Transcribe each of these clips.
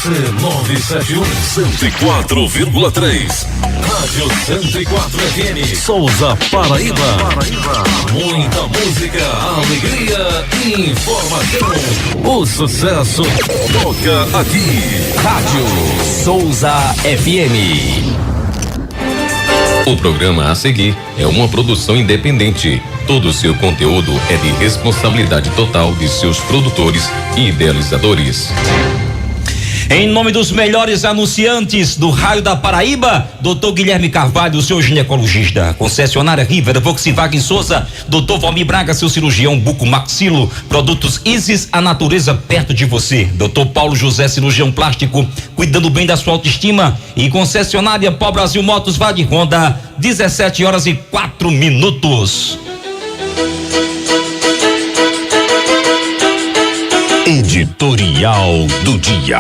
C971 104,3. Rádio 104 FM. Souza, Paraíba. Muita música, alegria e informação. O sucesso toca aqui. Rádio Souza FM. O programa a seguir é uma produção independente. Todo o seu conteúdo é de responsabilidade total de seus produtores e idealizadores. Em nome dos melhores anunciantes do raio da Paraíba, Dr. Guilherme Carvalho, seu ginecologista. Concessionária River, Volkswagen Souza, Dr. Valmir Braga, seu cirurgião bucomaxilo. Produtos Isis, a natureza perto de você. Dr. Paulo José, cirurgião plástico, cuidando bem da sua autoestima. E concessionária Pó Brasil Motos, vá de Honda, 17h04. Editorial do dia.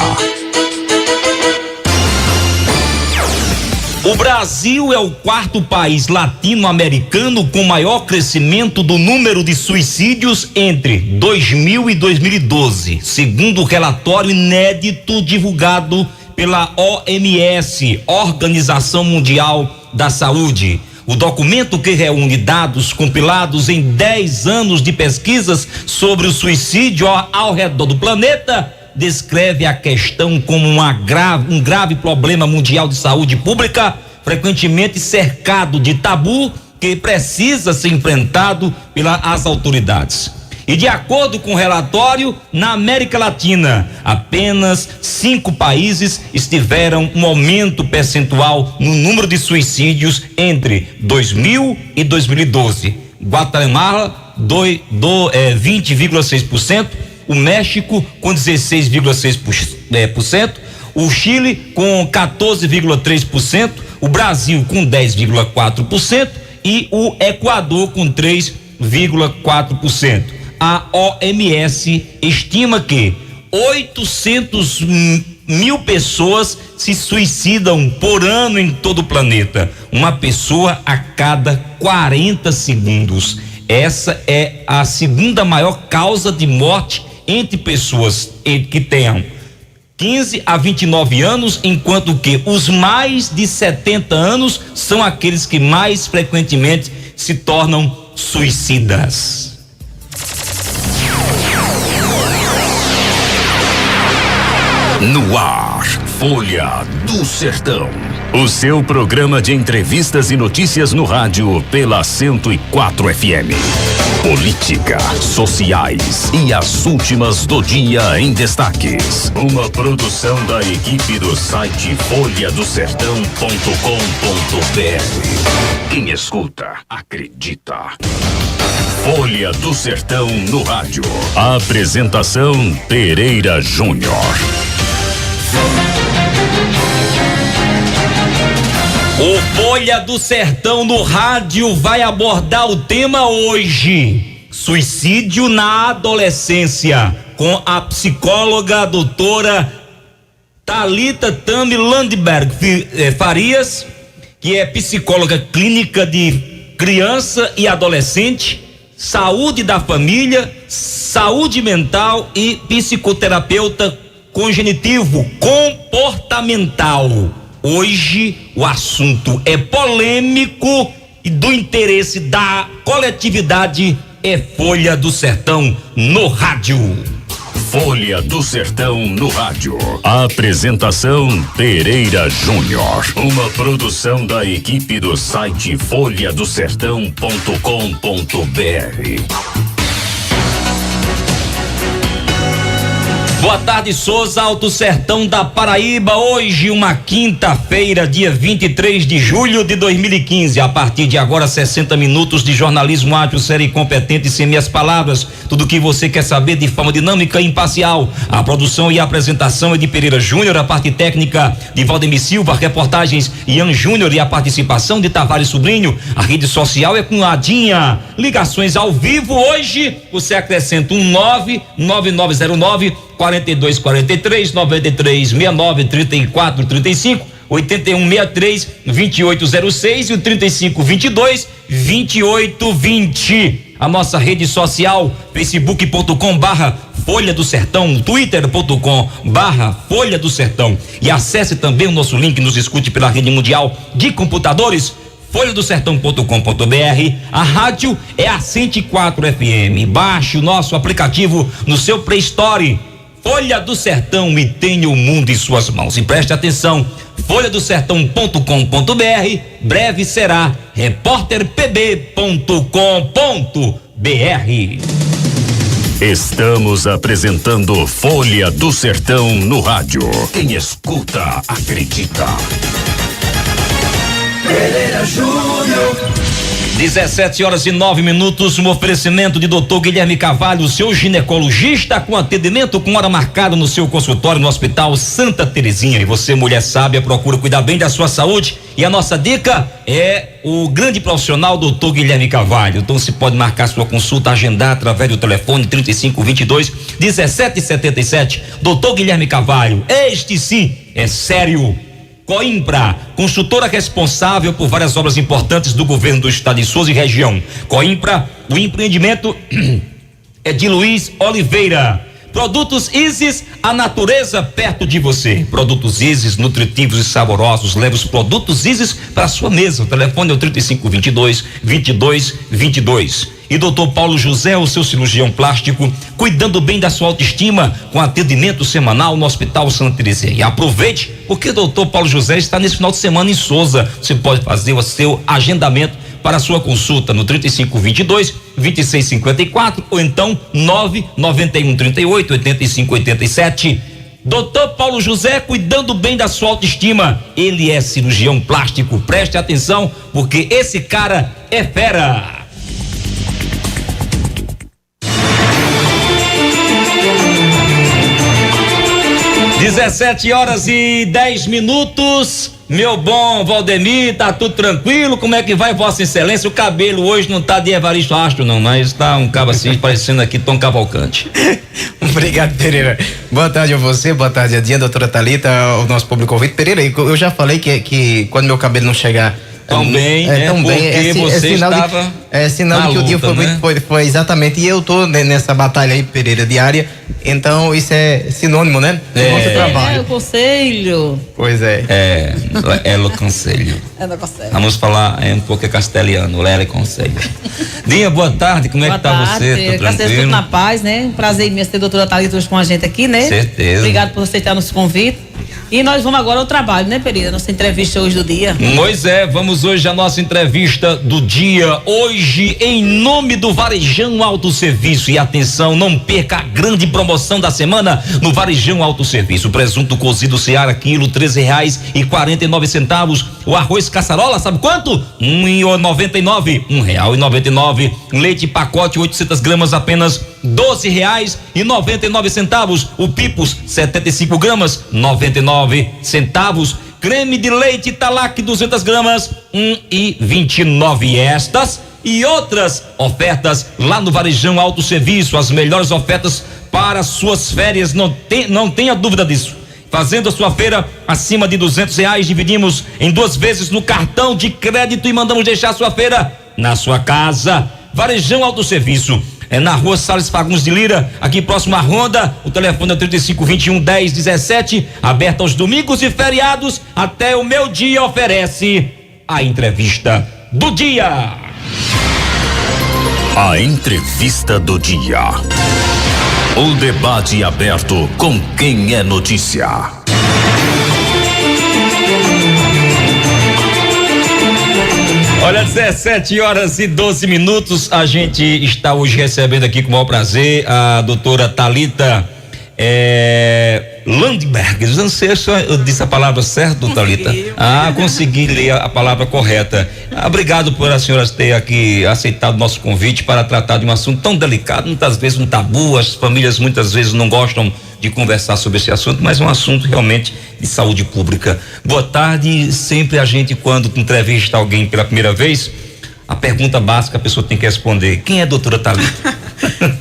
O Brasil é o quarto país latino-americano com maior crescimento do número de suicídios entre 2000 e 2012, segundo o relatório inédito divulgado pela OMS, Organização Mundial da Saúde. O documento, que reúne dados compilados em 10 anos de pesquisas sobre o suicídio ao redor do planeta, descreve a questão como um grave problema mundial de saúde pública, frequentemente cercado de tabu, que precisa ser enfrentado pelas autoridades. E de acordo com o relatório, na América Latina, apenas 5 países tiveram um aumento percentual no número de suicídios entre 2000 e 2012. Guatemala, 20,6%, o México com 16,6%, o Chile com 14,3%, o Brasil com 10,4% e o Equador com 3,4%. A OMS estima que 800 mil pessoas se suicidam por ano em todo o planeta. Uma pessoa a cada 40 segundos. Essa é a segunda maior causa de morte entre pessoas que tenham 15 a 29 anos, enquanto que os mais de 70 anos são aqueles que mais frequentemente se tornam suicidas. No ar, Folha do Sertão. O seu programa de entrevistas e notícias no rádio pela 104 FM. Política, sociais e as últimas do dia em destaques. Uma produção da equipe do site folhadosertão.com.br. Quem escuta, acredita. Folha do Sertão no rádio. Apresentação Pereira Júnior. O Folha do Sertão no rádio vai abordar o tema hoje: suicídio na adolescência, com a psicóloga doutora Thalita Tami Landberg Farias, que é psicóloga clínica de criança e adolescente, saúde da família, saúde mental e psicoterapeuta cognitivo comportamental. Hoje o assunto é polêmico e do interesse da coletividade. É Folha do Sertão no rádio. Folha do Sertão no rádio. Apresentação Pereira Júnior. Uma produção da equipe do site folhadosertão.com.br. Boa tarde, Souza, Alto Sertão da Paraíba. Hoje, uma quinta-feira, dia 23 de julho de 2015. A partir de agora, 60 minutos de jornalismo ágil, sério e competente, sem minhas palavras. Tudo o que você quer saber de forma dinâmica e imparcial. A produção e a apresentação é de Pereira Júnior, a parte técnica de Valdemir Silva, reportagens Ian Júnior e a participação de Tavares Sobrinho. A rede social é com a Dinha. Ligações ao vivo hoje, você acrescenta um 99909 4243 93 69 34 35 8163 2806 e o 3522 2820. A nossa rede social, facebook.com/Folha do Sertão, twitter.com/Folha do Sertão. E acesse também o nosso link, nos escute pela rede mundial de computadores, folhadosertão.com.br. A rádio é a 104 FM. Baixe o nosso aplicativo no seu Play Store. Folha do Sertão e tenha o mundo em suas mãos. E preste atenção, folhadosertão.com.br, breve será repórterpb.com.br. Estamos apresentando Folha do Sertão no rádio. Quem escuta, acredita. Pereira Júnior. 17h09, um oferecimento de Dr. Guilherme Carvalho, seu ginecologista, com atendimento com hora marcada no seu consultório no Hospital Santa Terezinha. E você, mulher sábia, procura cuidar bem da sua saúde. E a nossa dica é o grande profissional Dr. Guilherme Carvalho. Então você pode marcar sua consulta, agendar através do telefone 3522-1777. Dr. Guilherme Carvalho, este sim é sério. Coimbra, construtora responsável por várias obras importantes do governo do estado de Souza e região. Coimbra, o empreendimento é de Luiz Oliveira. Produtos Isis, a natureza perto de você. Produtos Isis, nutritivos e saborosos. Leve os produtos Isis para sua mesa. O telefone é o 3522-2222. E Dr. Paulo José, o seu cirurgião plástico, cuidando bem da sua autoestima, com atendimento semanal no Hospital Santa Terezinha. E aproveite, porque o Dr. Paulo José está nesse final de semana em Souza. Você pode fazer o seu agendamento para a sua consulta no 3522-2654 ou então 99138-8587. Dr. Paulo José, cuidando bem da sua autoestima. Ele é cirurgião plástico. Preste atenção, porque esse cara é fera. 17h10. Meu bom Valdemir, tá tudo tranquilo? Como é que vai, Vossa Excelência? O cabelo hoje não tá de Evaristo Astro, não, mas tá um cabo assim, parecendo aqui Tom Cavalcante. Obrigado, Pereira. Boa tarde a você, boa tarde a Dinha, doutora Thalita, ao nosso público ouvinte. Pereira, eu já falei que quando meu cabelo não chegar tão bem, tão bem, porque você estava sinal de que o dia foi, né? foi exatamente, e eu tô nessa batalha aí, Pereira, diária, então isso é sinônimo, né? Do nosso trabalho. É o conselho. Pois é. É o conselho. É do conselho. Vamos falar um pouco castelhano, Lera e conselho. Dinha, boa tarde, como é que tá você? Tá tranquilo? Tudo na paz, né? Um prazer imenso ter a doutora Thalita hoje com a gente aqui, né? Certeza. Obrigado por aceitar nosso convite. E nós vamos agora ao trabalho, né, Pereira? Nossa entrevista hoje do dia. Pois é, vamos hoje à nossa entrevista do dia. Hoje, em nome do Varejão Autosserviço. E atenção, não perca a grande promoção da semana no Varejão Autosserviço. Presunto cozido Seara, quilo, R$13,49. O arroz caçarola, sabe quanto? R$1,99. R$1,99. Leite pacote 800 gramas, apenas R$12,99. O Pipos 75 gramas, 99 centavos. Creme de leite Talac 200 gramas, 1,29. Estas e outras ofertas lá no Varejão Autosserviço, as melhores ofertas para suas férias, não tenha dúvida disso. Fazendo a sua feira acima de R$200, dividimos em 2 vezes no cartão de crédito e mandamos deixar a sua feira na sua casa. Varejão Autosserviço. É na rua Salles Fagundes de Lira, aqui próximo à Ronda. O telefone é 3521-1017, aberto aos domingos e feriados. Até o meu dia oferece a entrevista do dia. A entrevista do dia. O debate aberto com quem é notícia. Olha, 17h12. A gente está hoje recebendo aqui com o maior prazer a doutora Thalita Landberg. Eu não sei se eu disse a palavra certa, Thalita. Consegui ler a palavra correta. Obrigado por a senhora ter aqui aceitado o nosso convite para tratar de um assunto tão delicado, muitas vezes um tabu. As famílias muitas vezes não gostam de conversar sobre esse assunto, mas é um assunto realmente de saúde pública. Boa tarde. Sempre a gente, quando entrevista alguém pela primeira vez, A pergunta básica a pessoa tem que responder: quem é a doutora Thalita?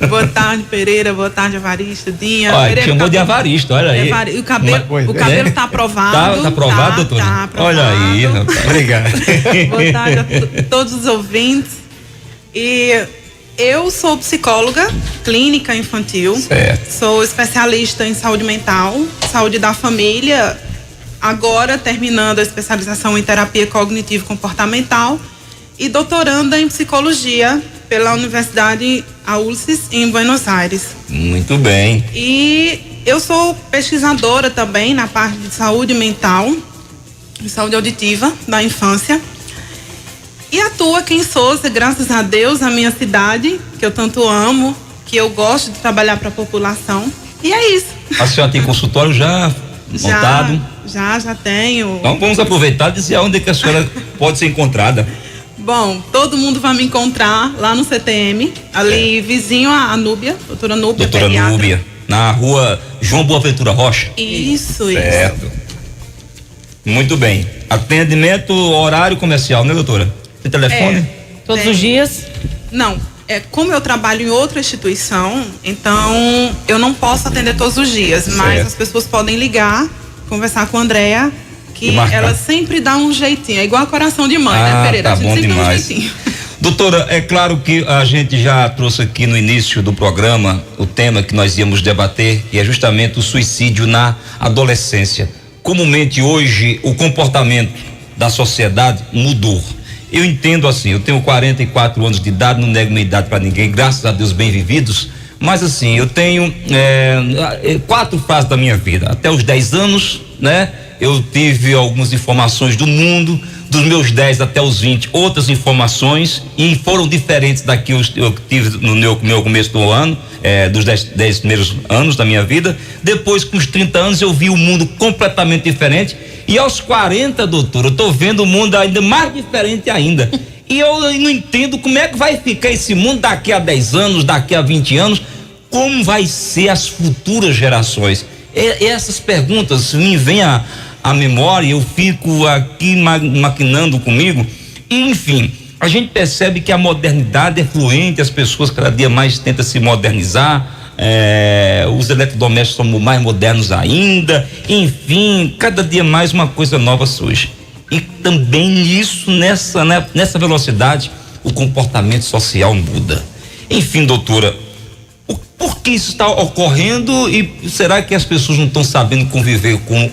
Boa tarde, Pereira. Boa tarde, Evaristo, Dinha. Olha, Pereira, chamou de Avaristo, olha aí. O cabelo tá aprovado. Tá aprovado, doutora? Tá aprovado. Olha aí, rapaz. Obrigado. Boa tarde a todos os ouvintes. E eu sou psicóloga clínica infantil. Certo. Sou especialista em saúde mental, saúde da família. Agora terminando a especialização em terapia cognitivo-comportamental e doutoranda em psicologia pela Universidade ULSS em Buenos Aires. Muito bem. E eu sou pesquisadora também na parte de saúde mental e saúde auditiva da infância. E atuo aqui em Souza, graças a Deus, a minha cidade, que eu tanto amo, que eu gosto de trabalhar para a população. E é isso. A senhora tem consultório já montado? Já tenho. Então vamos aproveitar e dizer onde é que a senhora pode ser encontrada. Bom, todo mundo vai me encontrar lá no CTM, ali vizinho a Núbia, doutora Núbia. Doutora pediatra. Núbia, na rua João Boaventura Rocha. Isso. Certo. Muito bem. Atendimento horário comercial, né, doutora? Tem telefone? Todos os dias? Não. Como eu trabalho em outra instituição, então eu não posso atender todos os dias, mas as pessoas podem ligar, conversar com a Andréa, que ela sempre dá um jeitinho. É igual a coração de mãe, né, Pereira? Tá a gente bom sempre demais. dá um jeitinho. Doutora, é claro que a gente já trouxe aqui no início do programa o tema que nós íamos debater, que é justamente o suicídio na adolescência. Comumente hoje o comportamento da sociedade mudou. Eu entendo assim, eu tenho 44 anos de idade, não nego minha idade para ninguém, graças a Deus bem vividos, mas assim, eu tenho 4 fases da minha vida. Até os 10 anos, né? Eu tive algumas informações do mundo, dos meus 10 até os 20, outras informações, e foram diferentes da que eu tive no meu começo do ano, dos 10 primeiros anos da minha vida. Depois, com os 30 anos, eu vi o mundo completamente diferente. E aos 40, doutor, eu tô vendo o mundo ainda mais diferente ainda. E eu não entendo como é que vai ficar esse mundo daqui a 10 anos, daqui a 20 anos, como vai ser as futuras gerações. Essas perguntas me vêm à memória, eu fico aqui maquinando comigo. E, enfim, a gente percebe que a modernidade é fluente, as pessoas cada dia mais tentam se modernizar. Os eletrodomésticos são mais modernos ainda, enfim, cada dia mais uma coisa nova surge. E também nessa velocidade o comportamento social muda. Enfim, doutora, por que isso está ocorrendo e será que as pessoas não estão sabendo conviver com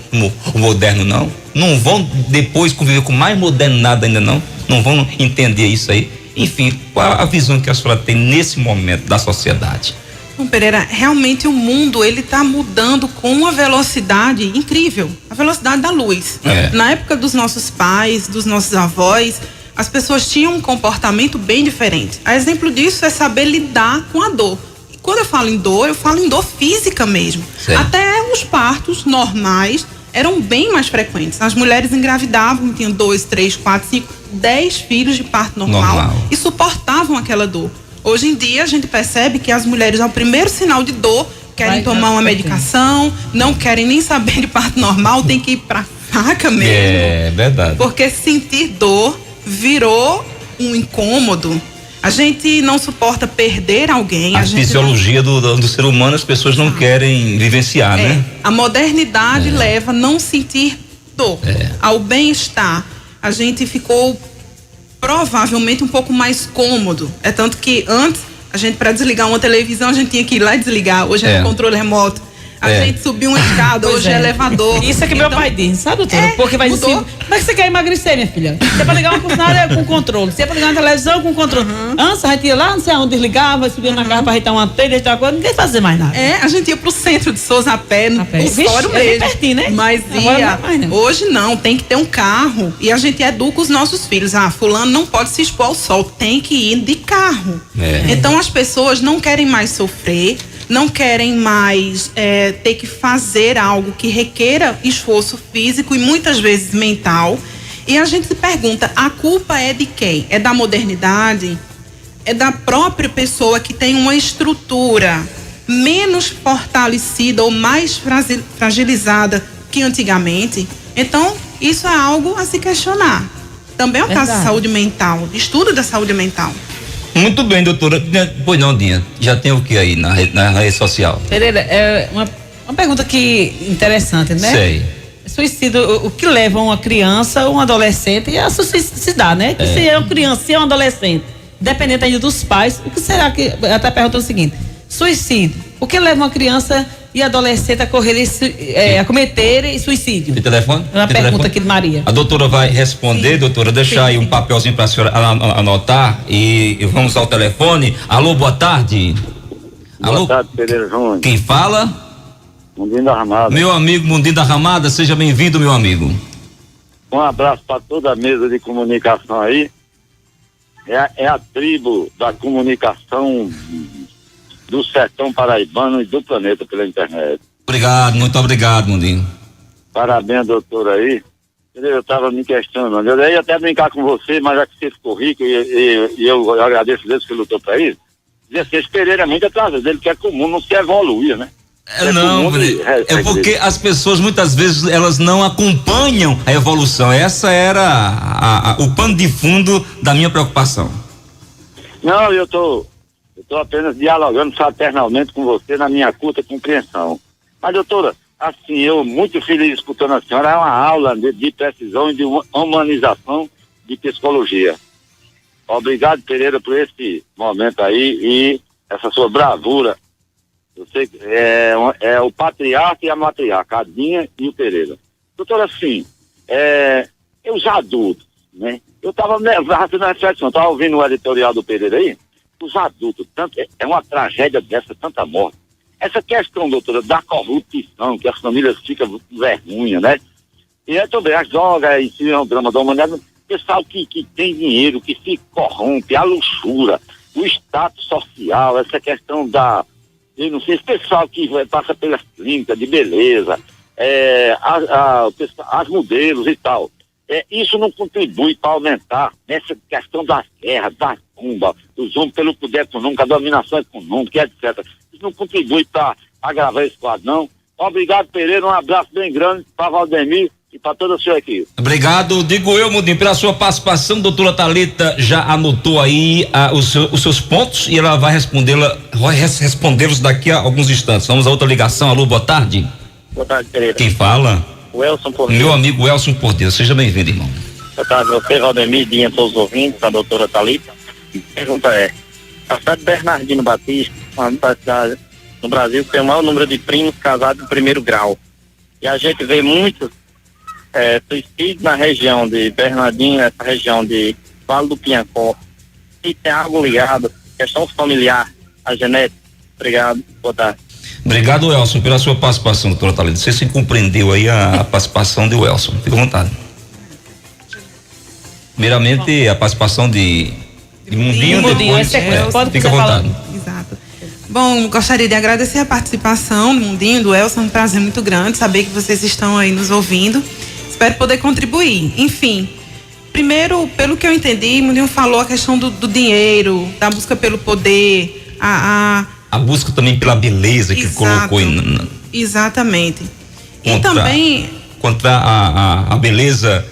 o moderno, não? Não vão depois conviver com mais moderno nada ainda, não? Não vão entender isso aí? Enfim, qual a visão que a senhora tem nesse momento da sociedade? Bom, Pereira, realmente o mundo ele está mudando com uma velocidade incrível, a velocidade da luz. Na época dos nossos pais, dos nossos avós, as pessoas tinham um comportamento bem diferente. A exemplo disso é saber lidar com a dor. E quando eu falo em dor física mesmo. Certo. Até os partos normais eram bem mais frequentes. As mulheres engravidavam, tinham 2, 3, 4, 5, 10 filhos de parto normal. E suportavam aquela dor. Hoje em dia a gente percebe que as mulheres, ao primeiro sinal de dor, querem tomar uma medicação, não querem nem saber de parto normal, tem que ir pra faca mesmo. É verdade. Porque sentir dor virou um incômodo. A gente não suporta perder alguém. A fisiologia do ser humano, as pessoas não querem vivenciar, né? A modernidade leva a não sentir dor, ao bem-estar. A gente ficou provavelmente um pouco mais cômodo. É tanto que antes, a gente, para desligar uma televisão, a gente tinha que ir lá e desligar. Hoje é controle remoto. A gente subiu uma escada, hoje é elevador. Isso é que meu pai diz, sabe, doutora? Porque vai dizer assim, como é que você quer emagrecer, minha filha? Se é pra ligar uma funcionária, com controle. Se é pra ligar uma televisão, com controle. Antes, a gente ia lá, não sei aonde, desligava, subia na casa pra ajeitar uma telha, ajeitar uma coisa, ninguém fazia mais nada. A gente ia pro centro de Souza a pé, no consultório mesmo. É pertinho, né? Mas ia. Hoje não, tem que ter um carro. E a gente educa os nossos filhos. Fulano não pode se expor ao sol, tem que ir de carro. Então as pessoas não querem mais sofrer, não querem mais ter que fazer algo que requeira esforço físico e muitas vezes mental. E a gente se pergunta, a culpa é de quem? É da modernidade? É da própria pessoa que tem uma estrutura menos fortalecida ou mais fragilizada que antigamente? Então, isso é algo a se questionar. Também é um caso de saúde mental, de estudo da saúde mental. Muito bem, doutora. Pois não, Dinha. Já tem o que aí na rede social? Pereira, é uma pergunta que interessante, né? Sei. Suicídio, o que leva uma criança ou um adolescente a se suicidar, né? Que se é uma criança, se é um adolescente, dependendo ainda dos pais, o que será que... Até pergunta o seguinte: suicídio, o que leva uma criança e adolescente a cometer suicídio? De telefone? É uma pergunta aqui de Maria. A doutora vai responder. Sim. Doutora, deixa aí um papelzinho para a senhora anotar e vamos ao telefone. Alô, boa tarde. Boa tarde, Pereira Júnior. Quem fala? Mundinho da Ramada. Meu amigo Mundinho da Ramada, seja bem-vindo, meu amigo. Um abraço para toda a mesa de comunicação aí. É a tribo da comunicação do sertão paraibano e do planeta pela internet. Obrigado, muito obrigado, Mundinho. Parabéns, doutor aí. Eu estava me questionando. Eu ia até brincar com você, mas já que você ficou rico e eu agradeço a Deus que lutou para isso. Dizer assim, esse Pereira é muito atrasado dele, que é comum, não se evoluir, né? Não, é porque as pessoas muitas vezes elas não acompanham a evolução. Essa era o pano de fundo da minha preocupação. Não, eu tô apenas dialogando fraternalmente com você na minha curta compreensão. Mas, doutora, assim, eu muito feliz escutando a senhora, é uma aula de precisão e de humanização de psicologia. Obrigado, Pereira, por esse momento aí e essa sua bravura. Eu sei que é o patriarca e a matriarca, a Dinha e o Pereira. Doutora, assim, os adultos, né? Eu estava fazendo uma reflexão, estava ouvindo o editorial do Pereira aí, os adultos, tanto, é uma tragédia dessa, tanta morte. Essa questão, doutora, da corrupção, que as famílias ficam com vergonha, né? E também as drogas, isso é um drama da humanidade, pessoal que tem dinheiro, que se corrompe, a luxúria, o status social, essa questão eu não sei, esse pessoal que passa pelas clínicas de beleza, as modelos e tal, isso não contribui para aumentar nessa questão das guerras, das bombas, dos homens pelo poder econômico, a dominação econômica, etc. Isso não contribui para agravar esse quadro, não. Obrigado, Pereira, um abraço bem grande para Valdemir e para toda a sua equipe. Obrigado, digo eu, Mundinho, pela sua participação. Doutora Thalita já anotou aí os seus pontos e ela vai respondê-los daqui a alguns instantes. Vamos a outra ligação. Alô, boa tarde. Boa tarde, Pereira. Quem fala? O Elson por Deus. Meu amigo Elson por Deus, seja bem-vindo, irmão. Boa tarde, você, Valdemir, Dinha, todos os ouvintes, a doutora Thalita. A pergunta a cidade de Bernardino Batista, uma cidade no Brasil que tem o maior número de primos casados em primeiro grau. E a gente vê muitos suicídios na região de Bernardino, essa região de Vale do Piancó. E tem algo ligado, questão familiar, a genética. Obrigado, boa tarde. Obrigado, Elson, pela sua participação, doutora Thalita. Você se compreendeu aí a participação do Elson. Fica à vontade. Primeiramente, a participação de Mundinho, depois fica à vontade. Exato. Bom, gostaria de agradecer a participação do Mundinho, do Elson, um prazer muito grande saber que vocês estão aí nos ouvindo. Espero poder contribuir. Enfim, primeiro, pelo que eu entendi, Mundinho falou a questão do dinheiro, da busca pelo poder, a busca também pela beleza que colocou exatamente. E também contra a beleza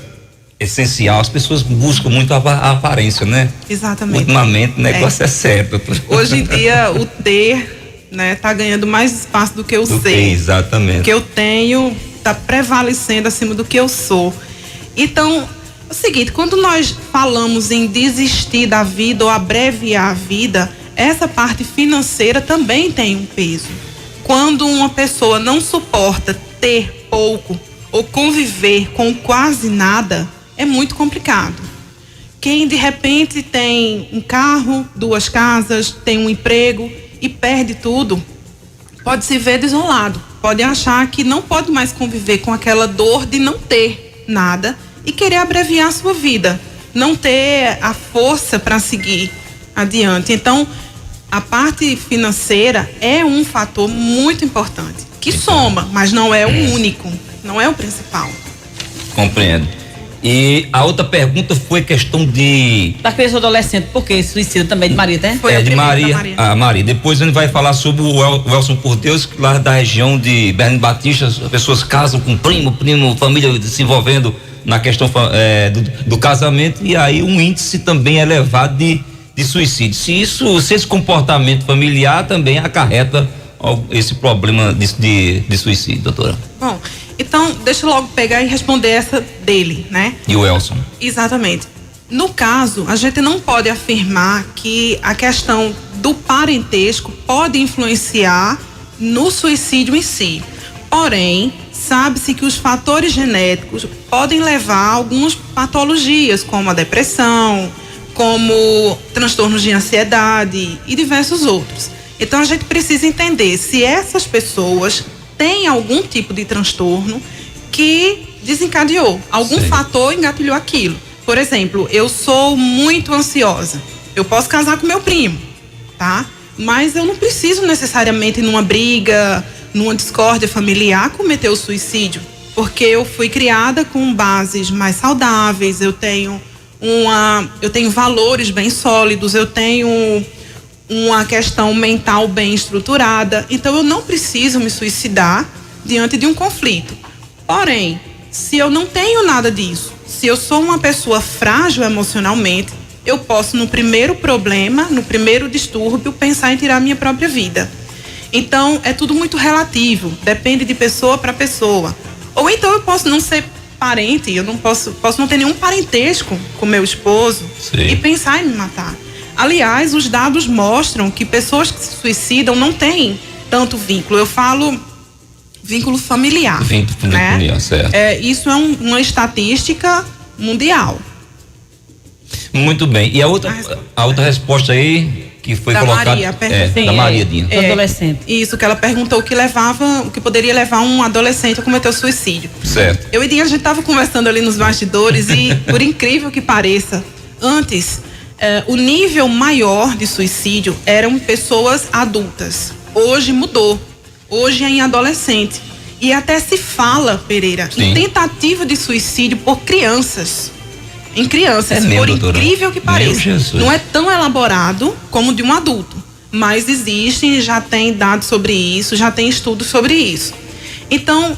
essencial. As pessoas buscam muito a aparência, né? Exatamente. Ultimamente o negócio é certo. Hoje em dia o ter, né, tá ganhando mais espaço do que o ser. Exatamente. O que eu tenho tá prevalecendo acima do que eu sou. Então, é o seguinte, quando nós falamos em desistir da vida ou abreviar a vida, essa parte financeira também tem um peso. Quando uma pessoa não suporta ter pouco ou conviver com quase nada, é muito complicado. Quem de repente tem um carro, 2 casas, tem um emprego e perde tudo, pode se ver desolado, pode achar que não pode mais conviver com aquela dor de não ter nada e querer abreviar a sua vida, não ter a força para seguir adiante. Então, a parte financeira é um fator muito importante, que soma, mas não é o único, não é o principal. Compreendo. E a outra pergunta foi questão da criança e adolescente, porque suicídio também de Maria, né? Foi de Maria. Maria. Depois a gente vai falar sobre o Elson por Deus, lá da região de Bernardino Batista, as pessoas casam com primo, família se envolvendo na questão do casamento, e aí um índice também elevado de suicídio. Se esse comportamento familiar também acarreta esse problema de suicídio, doutora. Bom, então deixa eu logo pegar e responder essa dele, né? E o Elson? Exatamente. No caso, a gente não pode afirmar que a questão do parentesco pode influenciar no suicídio em si. Porém, sabe-se que os fatores genéticos podem levar a algumas patologias, como a depressão, como transtornos de ansiedade e diversos outros. Então a gente precisa entender se essas pessoas têm algum tipo de transtorno que desencadeou, algum fator engatilhou aquilo. Por exemplo, eu sou muito ansiosa, eu posso casar com meu primo, tá? Mas eu não preciso necessariamente numa briga, numa discórdia familiar cometer o suicídio, porque eu fui criada com bases mais saudáveis, eu tenho valores bem sólidos, eu tenho uma questão mental bem estruturada, então eu não preciso me suicidar diante de um conflito. Porém, se eu não tenho nada disso, se eu sou uma pessoa frágil emocionalmente, eu posso, no primeiro problema, no primeiro distúrbio, pensar em tirar minha própria vida. Então, é tudo muito relativo, depende de pessoa para pessoa. Ou então eu posso não ser parente, eu não posso não ter nenhum parentesco com meu esposo e pensar em me matar. Aliás, os dados mostram que pessoas que se suicidam não têm tanto vínculo. Eu falo vínculo familiar. Vínculo familiar, certo. Isso é uma estatística mundial. Muito bem. E a outra resposta aí que foi colocada da Maria Dinha. Do adolescente. Isso, que ela perguntou o que poderia levar um adolescente a cometer o suicídio. Certo. Eu e Dinha, a gente estava conversando ali nos bastidores e, por incrível que pareça, antes o nível maior de suicídio eram pessoas adultas. Hoje mudou. Hoje é em adolescente. E até se fala, Pereira, em tentativa de suicídio por crianças. Em crianças, por incrível que pareça. Não é tão elaborado como de um adulto. Mas existe, já tem dados sobre isso, já tem estudos sobre isso. Então,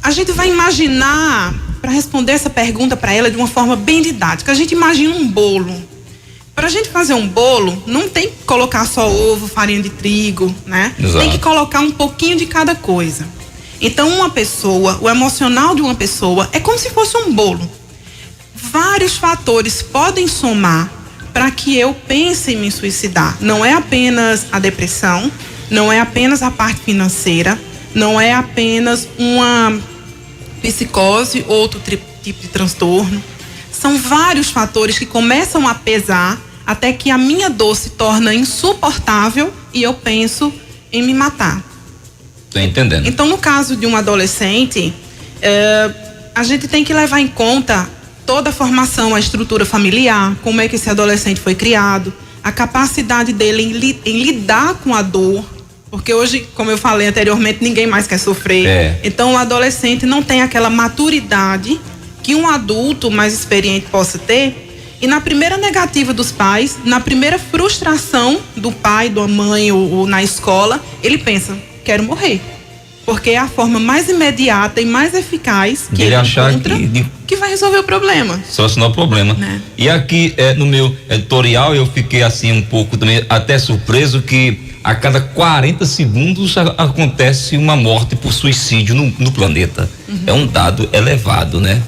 a gente vai imaginar, para responder essa pergunta para ela de uma forma bem didática, a gente imagina um bolo. Para a gente fazer um bolo, não tem que colocar só ovo, farinha de trigo, né? Exato. Tem que colocar um pouquinho de cada coisa. Então, uma pessoa, o emocional de uma pessoa é como se fosse um bolo. Vários fatores podem somar para que eu pense em me suicidar. Não é apenas a depressão, não é apenas a parte financeira, não é apenas uma psicose, outro tipo de transtorno. São vários fatores que começam a pesar até que a minha dor se torna insuportável e eu penso em me matar. Tô entendendo. Então, no caso de um adolescente, a gente tem que levar em conta toda a formação, a estrutura familiar, como é que esse adolescente foi criado, a capacidade dele em lidar com a dor, porque hoje, como eu falei anteriormente, ninguém mais quer sofrer. Então, o adolescente não tem aquela maturidade que um adulto mais experiente possa ter. E na primeira negativa dos pais, na primeira frustração do pai, da mãe ou na escola, ele pensa, quero morrer. Porque é a forma mais imediata e mais eficaz que ele achar encontra que vai resolver o problema. Solucionar o problema. Né? E aqui no meu editorial eu fiquei assim um pouco também até surpreso que a cada 40 segundos acontece uma morte por suicídio no planeta. É um dado elevado, né?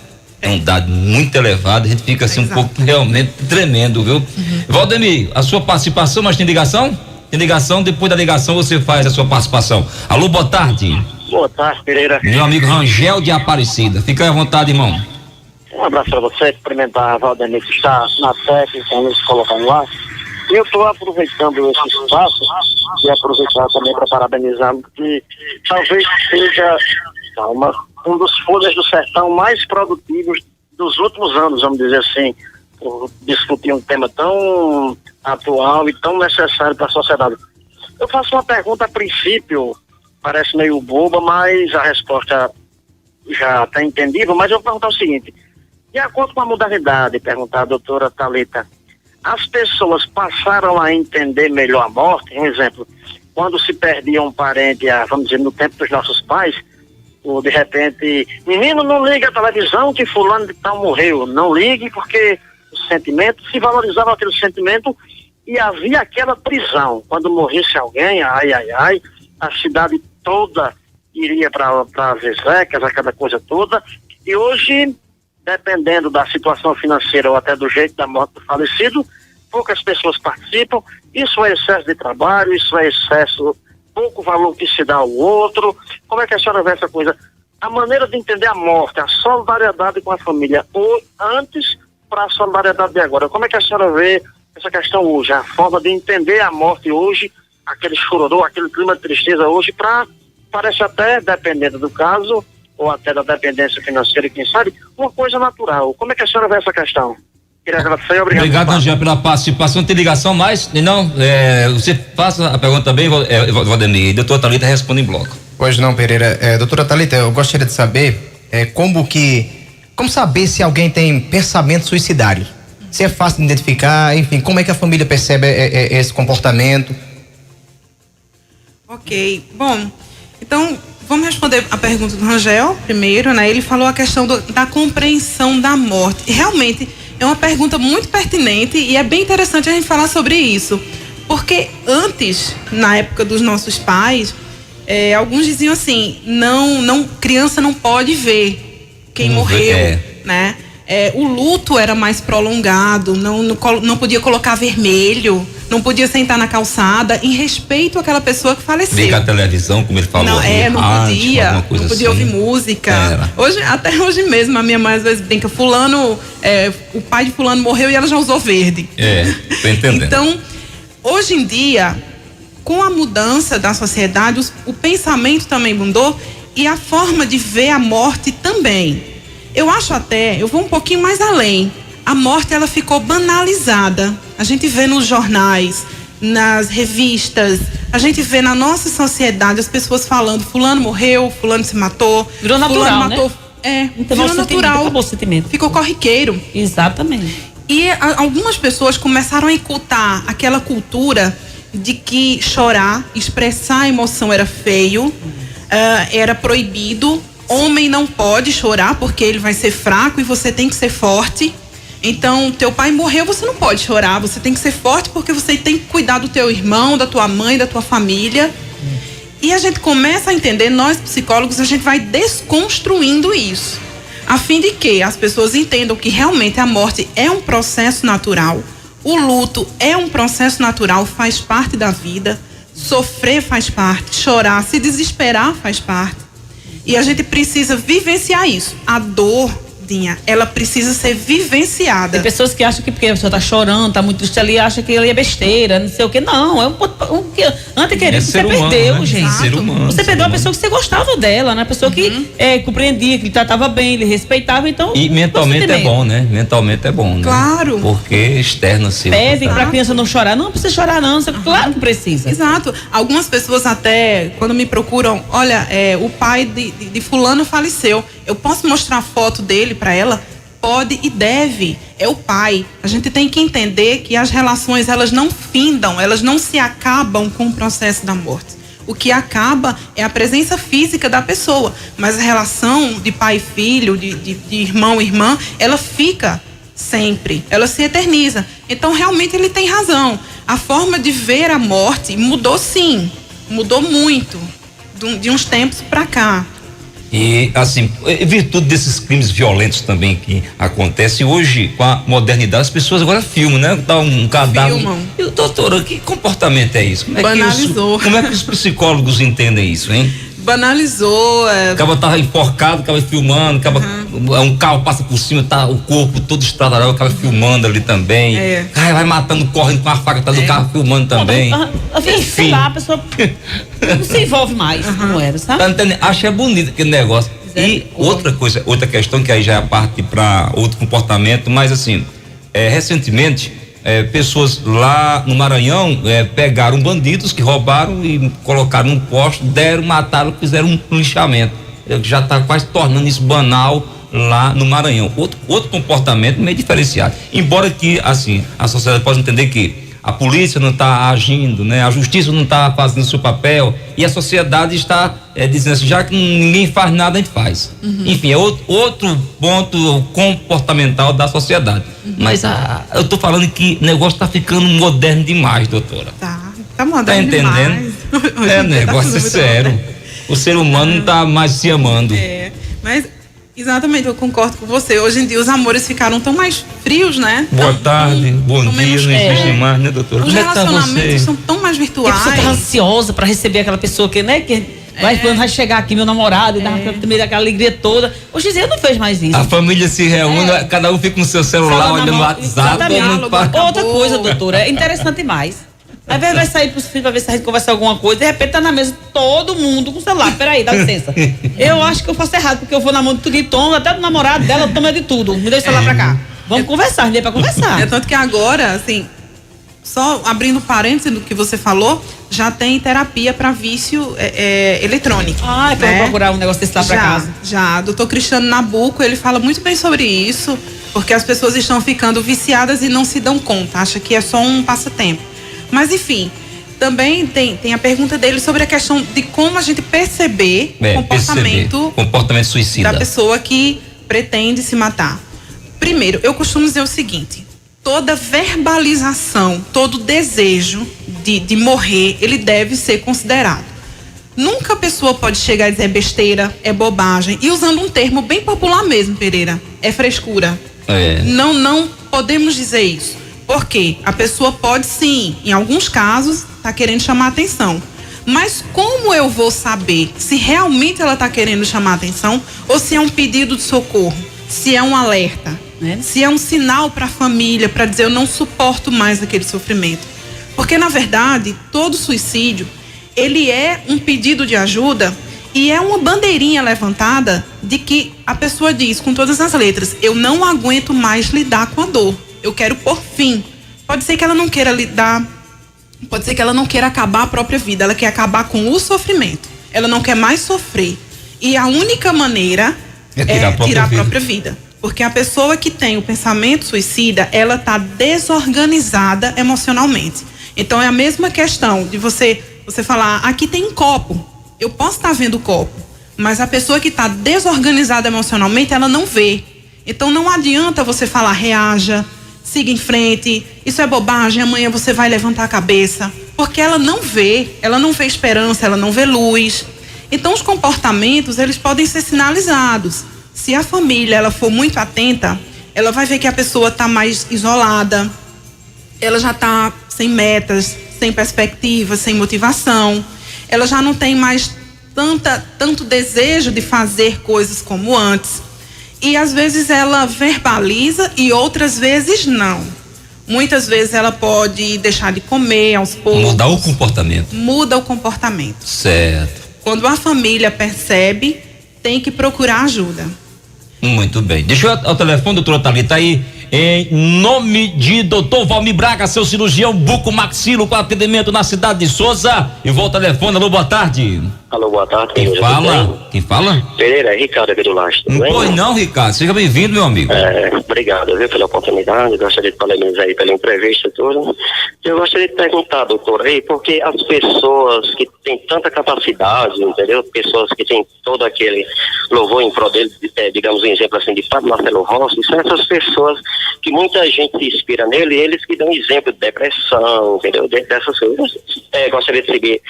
É um dado muito elevado, a gente fica assim um pouco realmente tremendo, viu? Valdemir, a sua participação, mas tem ligação? Tem ligação, depois da ligação você faz a sua participação. Alô, boa tarde. Boa tarde, Pereira. Meu amigo Rangel de Aparecida, fica à vontade, irmão. Um abraço para você, cumprimentar a Valdemir que está na técnica, nos colocar no ar. Eu estou aproveitando esse espaço e aproveitar também para parabenizá-lo, que talvez seja um dos Folhas do Sertão mais produtivos dos últimos anos, vamos dizer assim, por discutir um tema tão atual e tão necessário para a sociedade. Eu faço uma pergunta a princípio, parece meio boba, mas a resposta já está entendível, mas eu vou perguntar o seguinte: de acordo com a modalidade, perguntar a doutora Thalita, as pessoas passaram a entender melhor a morte? Um exemplo, quando se perdia um parente, vamos dizer, no tempo dos nossos pais, ou de repente, menino, não liga a televisão que fulano de tal morreu, não ligue porque o sentimento, se valorizava aquele sentimento e havia aquela prisão, quando morresse alguém, ai, a cidade toda iria para as execas, aquela coisa toda, e hoje, dependendo da situação financeira ou até do jeito da morte do falecido, poucas pessoas participam, isso é excesso de trabalho, isso é excesso, pouco valor que se dá ao outro. Como é que a senhora vê essa coisa? A maneira de entender a morte, a solidariedade com a família, ou antes para a solidariedade de agora. Como é que a senhora vê essa questão hoje, a forma de entender a morte hoje, aquele chororô, aquele clima de tristeza hoje, parece até, dependendo do caso, ou até da dependência financeira, quem sabe, uma coisa natural. Como é que a senhora vê essa questão? Queria agradecer, obrigado. Obrigado, Angel, pela participação. Tem ligação mais? Não, você faça a pergunta também, Valdemir, e doutora Thalita responde em bloco. Pois não, Pereira. Doutora Thalita, eu gostaria de saber como saber se alguém tem pensamento suicidário? Se é fácil de identificar, enfim, como é que a família percebe esse comportamento? Ok, bom, então vamos responder a pergunta do Rangel primeiro, né? Ele falou a questão da compreensão da morte. Realmente é uma pergunta muito pertinente e é bem interessante a gente falar sobre isso, porque antes, na época dos nossos pais, alguns diziam assim, criança não pode ver quem morreu, né? O luto era mais prolongado, não podia colocar vermelho, não podia sentar na calçada em respeito àquela pessoa que faleceu. Ligar a televisão, como ele falou. Não podia ouvir música. Até hoje mesmo, a minha mãe às vezes brinca, o pai de fulano morreu e ela já usou verde. Tô entendendo. Então, hoje em dia, com a mudança da sociedade, o pensamento também mudou e a forma de ver a morte também. Eu vou um pouquinho mais além. A morte, ela ficou banalizada. A gente vê nos jornais, nas revistas, a gente vê na nossa sociedade as pessoas falando, fulano morreu, fulano se matou. Virou natural, né? Virou natural. Acabou o sentimento. Ficou corriqueiro. Exatamente. E algumas pessoas começaram a incultar aquela cultura de que chorar, expressar a emoção era feio, era proibido. Homem não pode chorar porque ele vai ser fraco e você tem que ser forte. Então, teu pai morreu, você não pode chorar, você tem que ser forte porque você tem que cuidar do teu irmão, da tua mãe, da tua família. E a gente começa a entender, nós psicólogos, a gente vai desconstruindo isso, a fim de que as pessoas entendam que realmente a morte é um processo natural, o luto é um processo natural, faz parte da vida, sofrer faz parte, chorar, se desesperar faz parte. E a gente precisa vivenciar isso. A dor, Dinha, ela precisa ser vivenciada. Tem pessoas que acham que porque a pessoa tá chorando, tá muito triste ali, acha que ele é besteira, não sei o que. Não, antes querido, você perdeu, né? Gente. Ser humano, você perdeu uma pessoa que você gostava dela, né? A pessoa que compreendia, que lhe tratava bem, lhe respeitava, então... E mentalmente é bom, né? Mentalmente é bom, né? Claro. Porque externa-se. Pedem pra criança não chorar. Não precisa chorar, não. Claro que precisa. Exato. Algumas pessoas até, quando me procuram, olha, o pai de fulano faleceu. Eu posso mostrar a foto dele para ela? Pode e deve. É o pai. A gente tem que entender que as relações, elas não findam, elas não se acabam com o processo da morte. O que acaba é a presença física da pessoa, mas a relação de pai e filho, de irmão e irmã, ela fica sempre, ela se eterniza. Então, realmente, ele tem razão. A forma de ver a morte mudou, sim, mudou muito de uns tempos para cá. E, assim, em virtude desses crimes violentos também que acontecem hoje, com a modernidade, as pessoas agora filmam, né? Dá um cadáver. Filmam. E, doutora, que comportamento é isso? Banalizou. Como é que os psicólogos entendem isso, hein? Banalizou. Acaba tava enforcado, acaba filmando, um carro passa por cima, tá o corpo todo estradarado, acaba filmando ali também. Ai, vai matando, correndo com a faca, tá do carro filmando também. Enfim. Sei lá, a pessoa não se envolve mais, como era, sabe? Tá entendendo? Acho bonito aquele negócio. E outra questão que aí já é parte para outro comportamento, mas assim, recentemente, pessoas lá no Maranhão pegaram bandidos que roubaram e colocaram num posto, mataram, fizeram um lixamento. Já está quase tornando isso banal lá no Maranhão. Outro comportamento meio diferenciado. Embora que, assim, a sociedade possa entender que a polícia não está agindo, né? A justiça não está fazendo o seu papel e a sociedade está dizendo assim, já que ninguém faz nada, a gente faz. Enfim, é outro ponto comportamental da sociedade. Mas eu tô falando que o negócio está ficando moderno demais, doutora. Tá moderno. Tá entendendo? Negócio sério. O ser humano não está mais se amando. Mas exatamente, eu concordo com você. Hoje em dia os amores ficaram tão mais frios, né? Boa tarde, bom dia, não existe mais, né, doutora? Os relacionamentos são tão mais virtuais. A pessoa tá ansiosa pra receber aquela pessoa que, né, vai chegar aqui, meu namorado, e dar aquela alegria toda. Hoje em dia eu não vejo mais isso. A família se reúne, cada um fica no seu celular, olhando no WhatsApp. Outra coisa, doutora, é interessante demais. Às vezes vai sair pros filhos pra ver se a gente conversa alguma coisa, de repente tá na mesa todo mundo com o celular. Peraí, dá licença. Eu acho que eu faço errado, porque eu vou na mão de tudo e tomo, até do namorado dela, toma de tudo. Me deixa o celular pra cá. Vamos conversar, nem pra conversar. É tanto que agora, assim, só abrindo parênteses do que você falou, já tem terapia pra vício eletrônico. É pra procurar um negócio desse lá pra casa. Já, doutor Cristiano Nabuco, ele fala muito bem sobre isso, porque as pessoas estão ficando viciadas e não se dão conta, acha que é só um passatempo. Mas enfim, também tem a pergunta dele sobre a questão de como a gente perceber o comportamento suicida da pessoa que pretende se matar. Primeiro, eu costumo dizer o seguinte: toda verbalização, todo desejo de morrer, ele deve ser considerado. Nunca a pessoa pode chegar e dizer besteira, é bobagem. E usando um termo bem popular mesmo, Pereira, é frescura. Não podemos dizer isso. Porque a pessoa pode sim, em alguns casos, tá querendo chamar atenção. Mas como eu vou saber se realmente ela tá querendo chamar atenção ou se é um pedido de socorro, se é um alerta, se é um sinal para a família, para dizer eu não suporto mais aquele sofrimento? Porque na verdade, todo suicídio, ele é um pedido de ajuda e é uma bandeirinha levantada de que a pessoa diz com todas as letras, eu não aguento mais lidar com a dor. Eu quero pôr fim. Pode ser que ela não queira lidar, pode ser que ela não queira acabar a própria vida, ela quer acabar com o sofrimento. Ela não quer mais sofrer. E a única maneira é tirar a própria vida. Porque a pessoa que tem o pensamento suicida, ela está desorganizada emocionalmente. Então é a mesma questão de você falar, aqui tem um copo. Eu posso estar vendo o copo, mas a pessoa que está desorganizada emocionalmente, ela não vê. Então não adianta você falar, reaja, siga em frente, isso é bobagem, amanhã você vai levantar a cabeça, porque ela não vê esperança, ela não vê luz. Então os comportamentos, eles podem ser sinalizados. Se a família, ela for muito atenta, ela vai ver que a pessoa está mais isolada, ela já está sem metas, sem perspectiva, sem motivação, ela já não tem mais tanto desejo de fazer coisas como antes. E às vezes ela verbaliza e outras vezes não. Muitas vezes ela pode deixar de comer aos poucos. Mudar o comportamento. Muda o comportamento. Certo. Quando a família percebe, tem que procurar ajuda. Muito bem. Deixa eu o telefone, doutora Thalita, aí em nome de doutor Valmir Braga, seu cirurgião buco-maxilo com atendimento na cidade de Souza. E volta o telefone. Alô, boa tarde. Alô, boa tarde. Quem fala? Quem fala? Pereira, é Ricardo aqui do Lastro. Pois não, Ricardo. Seja bem-vindo, meu amigo. Obrigado, viu, pela oportunidade. Gostaria de parabenizar aí pela entrevista e tudo. Eu gostaria de perguntar, doutor, aí, porque as pessoas que têm tanta capacidade, entendeu? Pessoas que têm todo aquele louvor em prol dele, digamos um exemplo assim, de Padre Marcelo Rossi, são essas pessoas que muita gente se inspira nele, eles que dão exemplo de depressão, entendeu? Dessas coisas. Gostaria de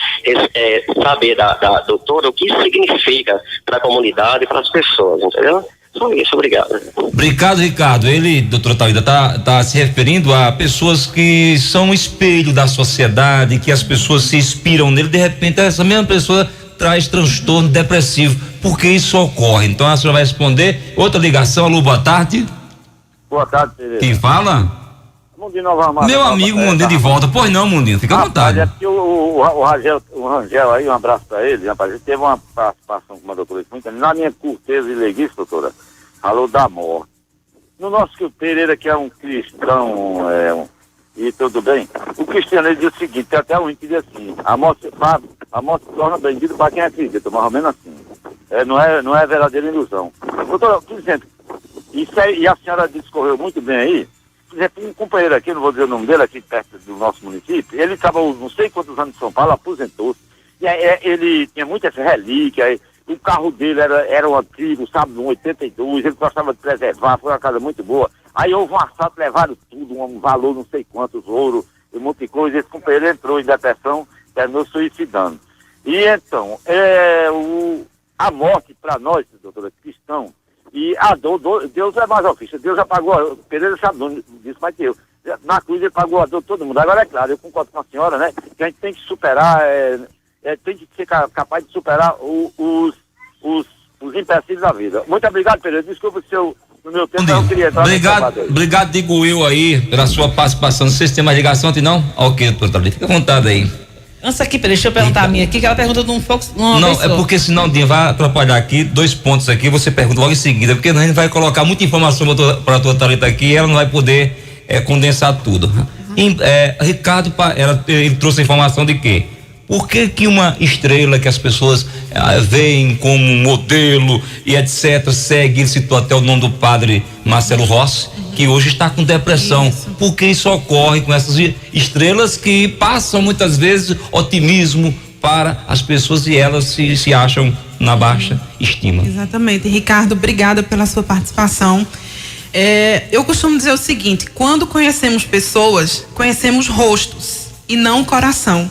saber da doutora o que isso significa para a comunidade e para as pessoas, entendeu? Só isso, obrigado. Obrigado, Ricardo. Ele, doutora Thalita, tá se referindo a pessoas que são espelho da sociedade, que as pessoas se inspiram nele, de repente essa mesma pessoa traz transtorno depressivo. Por que isso ocorre? Então a senhora vai responder. Outra ligação, alô, boa tarde. Boa tarde, Pereira. Quem fala? Mundinho Nova Armada. Meu amigo Mundinho de volta. Pois não, Mundinho, fica à vontade. É porque o Rangel aí, um abraço pra ele, rapaz, ele teve uma participação com uma doutora muito, na minha curteza e leguice, doutora, falou da morte. No nosso Pereira, que é um cristão, e tudo bem, o cristiano, ele diz o seguinte, tem até um que diz assim, a morte se torna bendita para quem acredita, mais ou menos assim. Não é verdadeira ilusão. Doutora, eu tô dizendo, isso aí, e a senhora discorreu muito bem aí, por exemplo, um companheiro aqui, não vou dizer o nome dele, aqui perto do nosso município, ele estava não sei quantos anos em São Paulo, aposentou-se, e ele tinha muita essa relíquia, o carro dele era um antigo, sabe, um 82, ele gostava de preservar, foi uma casa muito boa. Aí houve um assalto, levaram tudo, um valor não sei quantos, ouro, e um monte de coisa, esse companheiro entrou em depressão, terminou suicidando. E então, a morte para nós, doutora, cristão, e a dor, Deus é masoquista, Deus já pagou, Pereira sabe disso mais que eu. Na cruz ele pagou a dor de todo mundo. Agora é claro, eu concordo com a senhora, né, que a gente tem que superar, tem que ser capaz de superar os empecilhos da vida. Muito obrigado, Pereira, desculpa se eu, no meu tempo, eu não queria entrar. Obrigado, digo eu aí, pela sua participação. Não sei se tem mais ligação ontem, não? Ok, doutor, fica à vontade aí. Antes aqui, deixa eu perguntar a minha aqui, que ela pergunta de um Fox. Não, pessoa. É porque senão vai atrapalhar aqui, 2 pontos aqui, você pergunta logo em seguida, porque a gente vai colocar muita informação para a tua Thalita aqui e ela não vai poder condensar tudo. Ricardo, ele trouxe a informação de quê? Por que uma estrela que as pessoas veem como modelo e etc, segue, ele citou até o nome do padre Marcelo Rossi, que hoje está com depressão. Isso. Porque isso ocorre com essas estrelas que passam muitas vezes otimismo para as pessoas e elas se acham na baixa estima. Exatamente. Ricardo, obrigada pela sua participação. Eu costumo dizer o seguinte: quando conhecemos pessoas, conhecemos rostos e não coração.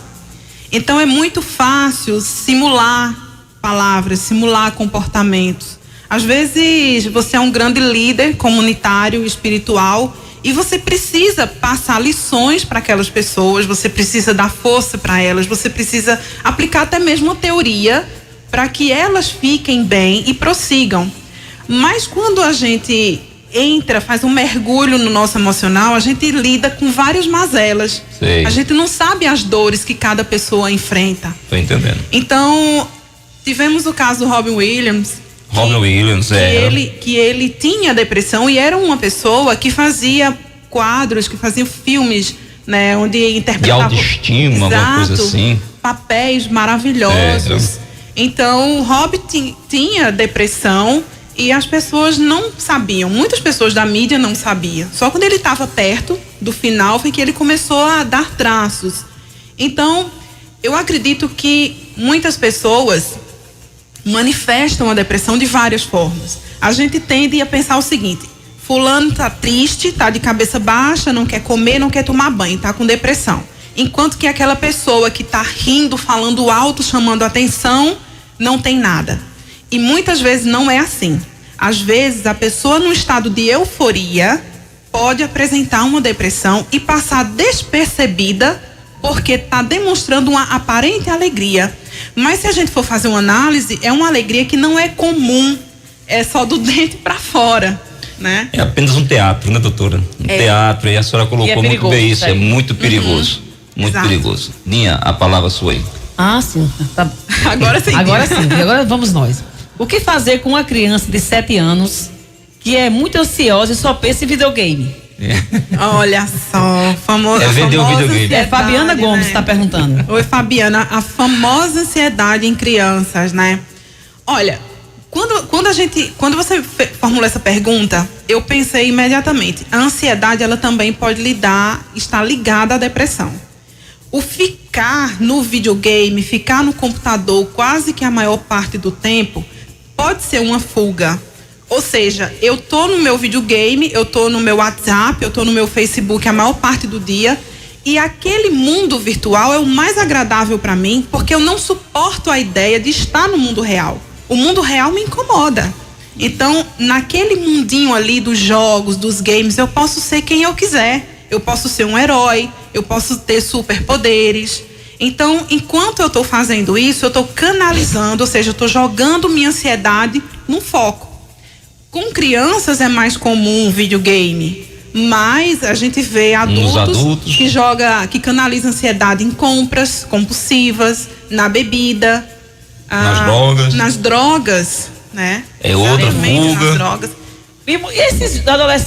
Então é muito fácil simular palavras, simular comportamentos. Às vezes você é um grande líder comunitário, espiritual, e você precisa passar lições para aquelas pessoas, você precisa dar força para elas, você precisa aplicar até mesmo uma teoria para que elas fiquem bem e prossigam. Mas quando a gente faz um mergulho no nosso emocional, a gente lida com várias mazelas. Sei. A gente não sabe as dores que cada pessoa enfrenta. Tô entendendo. Então, tivemos o caso do Robin Williams, que ele tinha depressão e era uma pessoa que fazia quadros, que fazia filmes, né, onde interpretava de autoestima, uma coisa assim, papéis maravilhosos. Então o Robin tinha depressão e as pessoas não sabiam, muitas pessoas da mídia não sabiam. Só quando ele estava perto do final foi que ele começou a dar traços. Então eu acredito que muitas pessoas manifestam a depressão de várias formas. A gente tende a pensar o seguinte: fulano tá triste, tá de cabeça baixa, não quer comer, não quer tomar banho, tá com depressão. Enquanto que aquela pessoa que tá rindo, falando alto, chamando atenção, não tem nada. E muitas vezes não é assim. Às vezes a pessoa num estado de euforia pode apresentar uma depressão e passar despercebida porque está demonstrando uma aparente alegria. Mas se a gente for fazer uma análise, é uma alegria que não é comum, é só do dente para fora, né? É apenas um teatro, né, doutora? Teatro, e a senhora colocou muito bem isso, é muito perigoso, muito perigoso. Ninha, a palavra sua aí. Ah, sim. Tá. Agora sim. Agora sim, e agora vamos nós. O que fazer com uma criança de 7 anos que é muito ansiosa e só pensa em videogame? Olha só, famosa videogame. Fabiana Gomes está perguntando. Oi, Fabiana, a famosa ansiedade em crianças, né? Olha, quando você formula essa pergunta, eu pensei imediatamente, a ansiedade ela também pode estar ligada à depressão. O ficar no videogame, ficar no computador quase que a maior parte do tempo pode ser uma fuga. Ou seja, eu tô no meu videogame, eu tô no meu WhatsApp, eu tô no meu Facebook a maior parte do dia e aquele mundo virtual é o mais agradável para mim porque eu não suporto a ideia de estar no mundo real. O mundo real me incomoda. Então, naquele mundinho ali dos jogos, dos games, eu posso ser quem eu quiser. Eu posso ser um herói, eu posso ter superpoderes. Então, enquanto eu estou fazendo isso, eu estou canalizando, ou seja, eu estou jogando minha ansiedade num foco. Com crianças é mais comum o videogame, mas a gente vê adultos que canalizam ansiedade em compras compulsivas, na bebida, nas drogas, né? É outra fuga. Nas drogas. E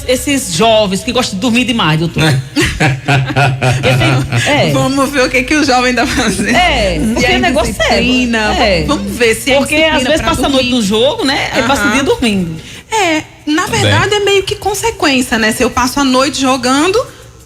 esses jovens que gostam de dormir demais, doutor? Vamos ver o que o jovem está fazendo. Porque o negócio Vamos ver se porque às vezes passa a noite no jogo, né? Aí passa o dia dormindo. Na verdade, é meio que consequência, né? Se eu passo a noite jogando,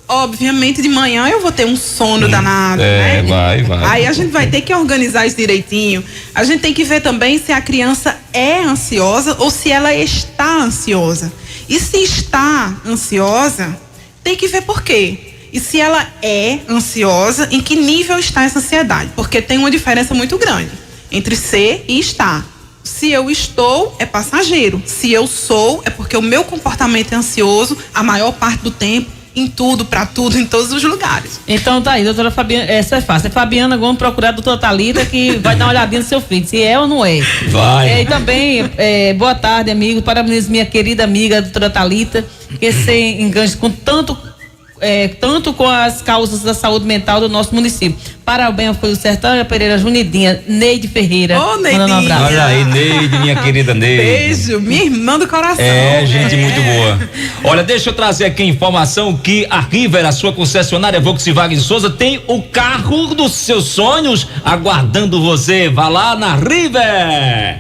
obviamente de manhã eu vou ter um sono danado, né? Vai. Aí a gente vai ter que organizar isso direitinho. A gente tem que ver também se a criança é ansiosa ou se ela está ansiosa. E se está ansiosa, tem que ver por quê. E se ela é ansiosa, em que nível está essa ansiedade? Porque tem uma diferença muito grande entre ser e estar. Se eu estou, é passageiro. Se eu sou, é porque o meu comportamento é ansioso a maior parte do tempo, em tudo, pra tudo, em todos os lugares. Então tá aí, doutora Fabiana, essa é fácil. É Fabiana, vamos procurar a doutora Thalita, que vai dar uma olhadinha no seu filho, se é ou não é. Vai. E também, boa tarde, amigo. Parabéns, minha querida amiga, a doutora Thalita, que se enganche com tanto com as causas da saúde mental do nosso município. Parabéns, foi o Sertão, Pereira Junidinha, Neide Ferreira. Ô, Neidinha. Um abraço. Olha aí, Neide, minha querida Neide. Beijo, minha irmã do coração. Gente muito boa. Olha, deixa eu trazer aqui a informação que a River, a sua concessionária Volkswagen Souza, tem o carro dos seus sonhos aguardando você. Vá lá na River.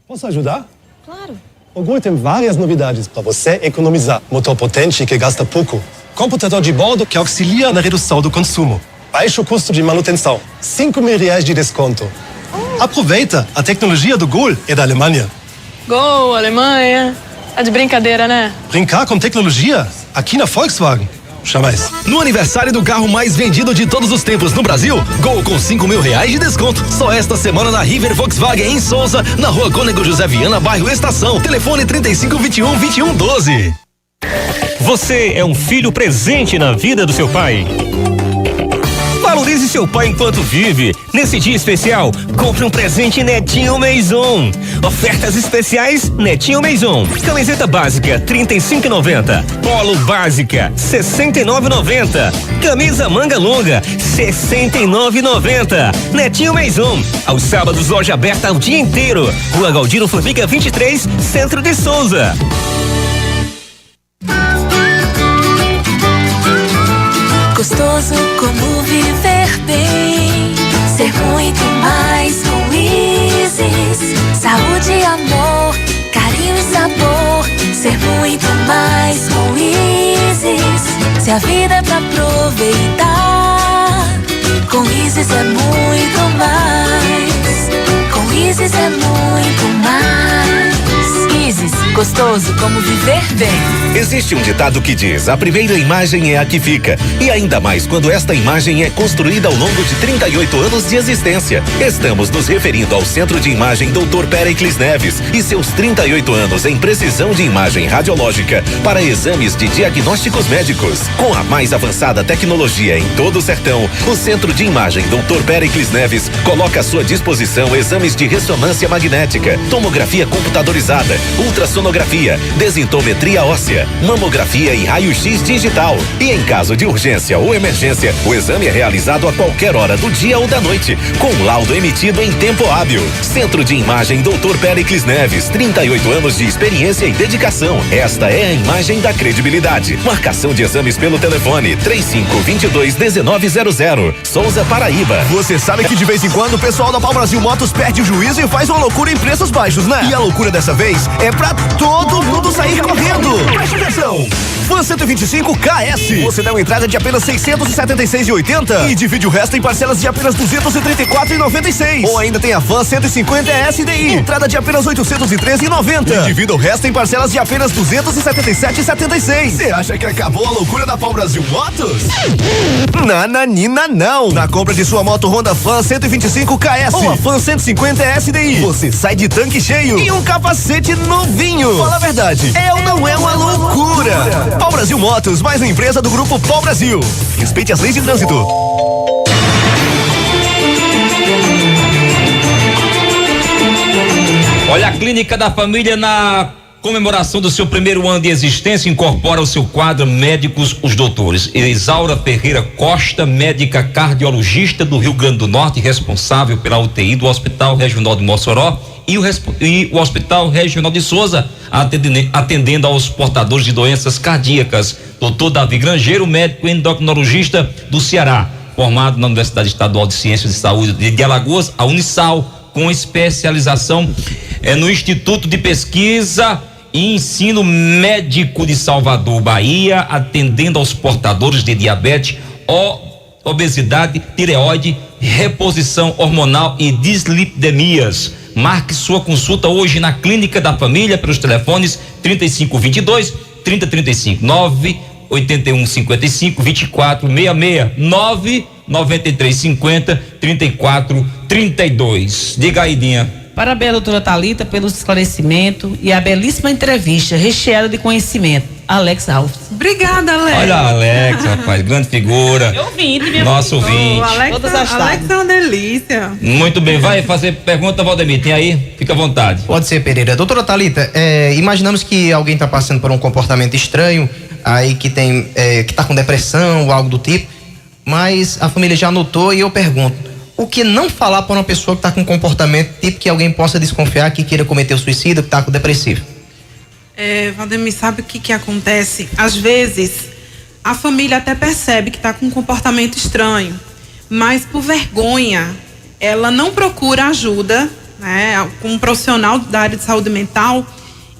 Posso ajudar? Claro. O Gol tem várias novidades para você economizar. Motor potente que gasta pouco. Computador de bordo que auxilia na redução do consumo. Baixo custo de manutenção. R$5.000 de desconto. Aproveita! A tecnologia do Gol é da Alemanha. Gol, Alemanha. Tá de brincadeira, né? Brincar com tecnologia? Aqui na Volkswagen? Jamais. No aniversário do carro mais vendido de todos os tempos no Brasil, Gol com R$5.000 de desconto. Só esta semana na River Volkswagen em Souza, na rua Cônego José Viana, bairro Estação. Telefone 3521-2112. Você é um filho presente na vida do seu pai. Valorize seu pai enquanto vive. Nesse dia especial, compre um presente Netinho Maison. Ofertas especiais Netinho Maison. Camiseta básica R$35,90. Polo básica R$69,90. Camisa manga longa R$69,90. Netinho Maison. Aos sábados, loja aberta o dia inteiro. Rua Galdino Formiga 23, Centro de Souza. Gostoso como viver bem, ser muito mais com Isis. Saúde, amor, carinho e sabor, ser muito mais com Isis. Se a vida é pra aproveitar, com Isis é muito mais. Com Isis é muito mais. Isis, gostoso como viver bem. Existe um ditado que diz: a primeira imagem é a que fica. E ainda mais quando esta imagem é construída ao longo de 38 anos de existência. Estamos nos referindo ao Centro de Imagem Dr. Péricles Neves e seus 38 anos em precisão de imagem radiológica para exames de diagnósticos médicos. Com a mais avançada tecnologia em todo o sertão, o Centro de Imagem Dr. Péricles Neves coloca à sua disposição exames de ressonância magnética, tomografia computadorizada, ultrassonografia, desintometria óssea, mamografia e raio-x digital. E em caso de urgência ou emergência, o exame é realizado a qualquer hora do dia ou da noite, com laudo emitido em tempo hábil. Centro de Imagem Dr. Péricles Neves, 38 anos de experiência e dedicação. Esta é a imagem da credibilidade. Marcação de exames pelo telefone 3522-1900. Souza, Paraíba. Você sabe que de vez em quando o pessoal da Pau Brasil Motos perde o juízo e faz uma loucura em preços baixos, né? E a loucura dessa vez é pra todo mundo sair correndo. Preste atenção! Van 125 KS. Você dá uma entrada de apenas R$676,80 e divide o resto em parcelas de apenas R$234,96. Ou ainda tem a Van 150 SDI. Entrada de apenas R$813,90 e divida o resto em parcelas de apenas R$277,76. Você acha que acabou a loucura da Pau Brasil Motos? Nananina não. Na compra de sua moto Honda Fan 125 KS ou a Fan 150 SDI, você sai de tanque cheio e um capacete novinho. Fala a verdade, é ou não é uma loucura? Pau Brasil Motos, mais uma empresa do grupo Pau Brasil. Respeite as leis de trânsito. Olha, a Clínica da Família, na comemoração do seu primeiro ano de existência, incorpora ao seu quadro médicos os doutores Isaura Ferreira Costa, médica cardiologista do Rio Grande do Norte, responsável pela UTI do Hospital Regional de Mossoró, e o Hospital Regional de Souza, atendendo aos portadores de doenças cardíacas. Dr. Davi Grangeiro, médico endocrinologista do Ceará, formado na Universidade Estadual de Ciências de Saúde de Alagoas, a Unisal, com especialização no Instituto de Pesquisa e Ensino Médico de Salvador, Bahia, atendendo aos portadores de diabetes, obesidade, tireoide, reposição hormonal e dislipidemias. Marque sua consulta hoje na Clínica da Família pelos telefones 3522 3035 98155 2466 99350 3432. Diga aí, Dinha. Parabéns, doutora Thalita, pelo esclarecimento e a belíssima entrevista, recheada de conhecimento. Alex Alves. Obrigada, Alex. Olha, Alex, rapaz, grande figura. Eu vim, minha nosso ouvinte. Alex é uma delícia. Muito bem, vai fazer pergunta, Valdemir, tem aí? Fica à vontade. Pode ser, Pereira. Doutora Thalita, imaginamos que alguém está passando por um comportamento estranho, aí que está com depressão ou algo do tipo, mas a família já notou e eu pergunto, o que não falar para uma pessoa que está com um comportamento tipo que alguém possa desconfiar que queira cometer o suicídio, que está com depressivo? Valdemir, sabe o que acontece? Às vezes, a família até percebe que está com um comportamento estranho, mas por vergonha, ela não procura ajuda, né, com um profissional da área de saúde mental,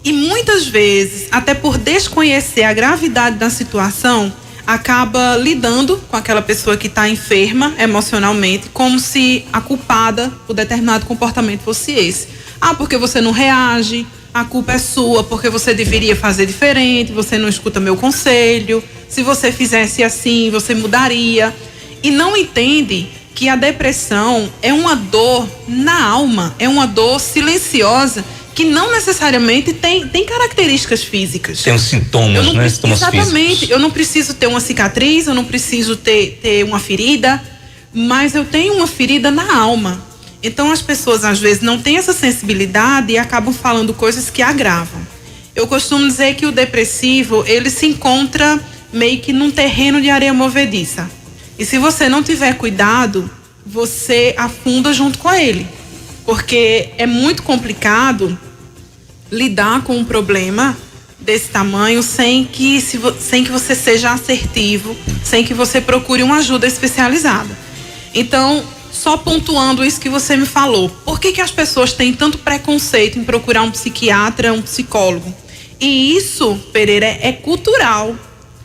e muitas vezes, até por desconhecer a gravidade da situação, acaba lidando com aquela pessoa que está enferma emocionalmente, como se a culpada por determinado comportamento fosse esse. Porque você não reage, a culpa é sua, porque você deveria fazer diferente, você não escuta meu conselho, se você fizesse assim, você mudaria. E não entende que a depressão é uma dor na alma, é uma dor silenciosa, que não necessariamente tem características físicas. Tem os sintomas, né? Sintomas exatamente. Físicos. Eu não preciso ter uma cicatriz, eu não preciso ter uma ferida, mas eu tenho uma ferida na alma. Então as pessoas às vezes não têm essa sensibilidade e acabam falando coisas que agravam. Eu costumo dizer que o depressivo, ele se encontra meio que num terreno de areia movediça. E se você não tiver cuidado, você afunda junto com ele. Porque é muito complicado lidar com um problema desse tamanho sem que você seja assertivo, sem que você procure uma ajuda especializada. Então, só pontuando isso que você me falou, por que as pessoas têm tanto preconceito em procurar um psiquiatra, um psicólogo? E isso, Pereira, é cultural.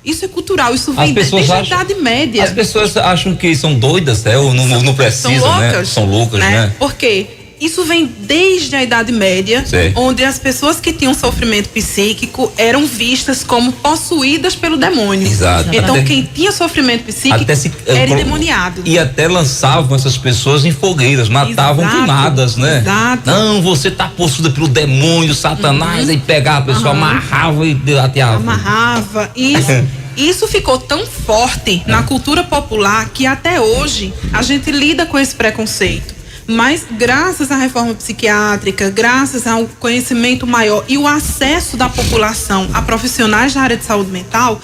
Isso é cultural, isso vem desde a Idade Média. As pessoas acham que são doidas, né? Ou não precisam, são loucas, né? São loucas, né? Por quê? Isso vem desde a Idade Média, onde as pessoas que tinham sofrimento psíquico eram vistas como possuídas pelo demônio. Exato. Então, quem tinha sofrimento psíquico era endemoniado. E até lançavam essas pessoas em fogueiras, matavam queimadas, né? Exato. Não, você tá possuída pelo demônio, Satanás, aí pegava a pessoa, amarrava e ateava. Amarrava. Isso ficou tão forte na cultura popular que até hoje a gente lida com esse preconceito. Mas graças à reforma psiquiátrica, graças ao conhecimento maior e o acesso da população a profissionais da área de saúde mental,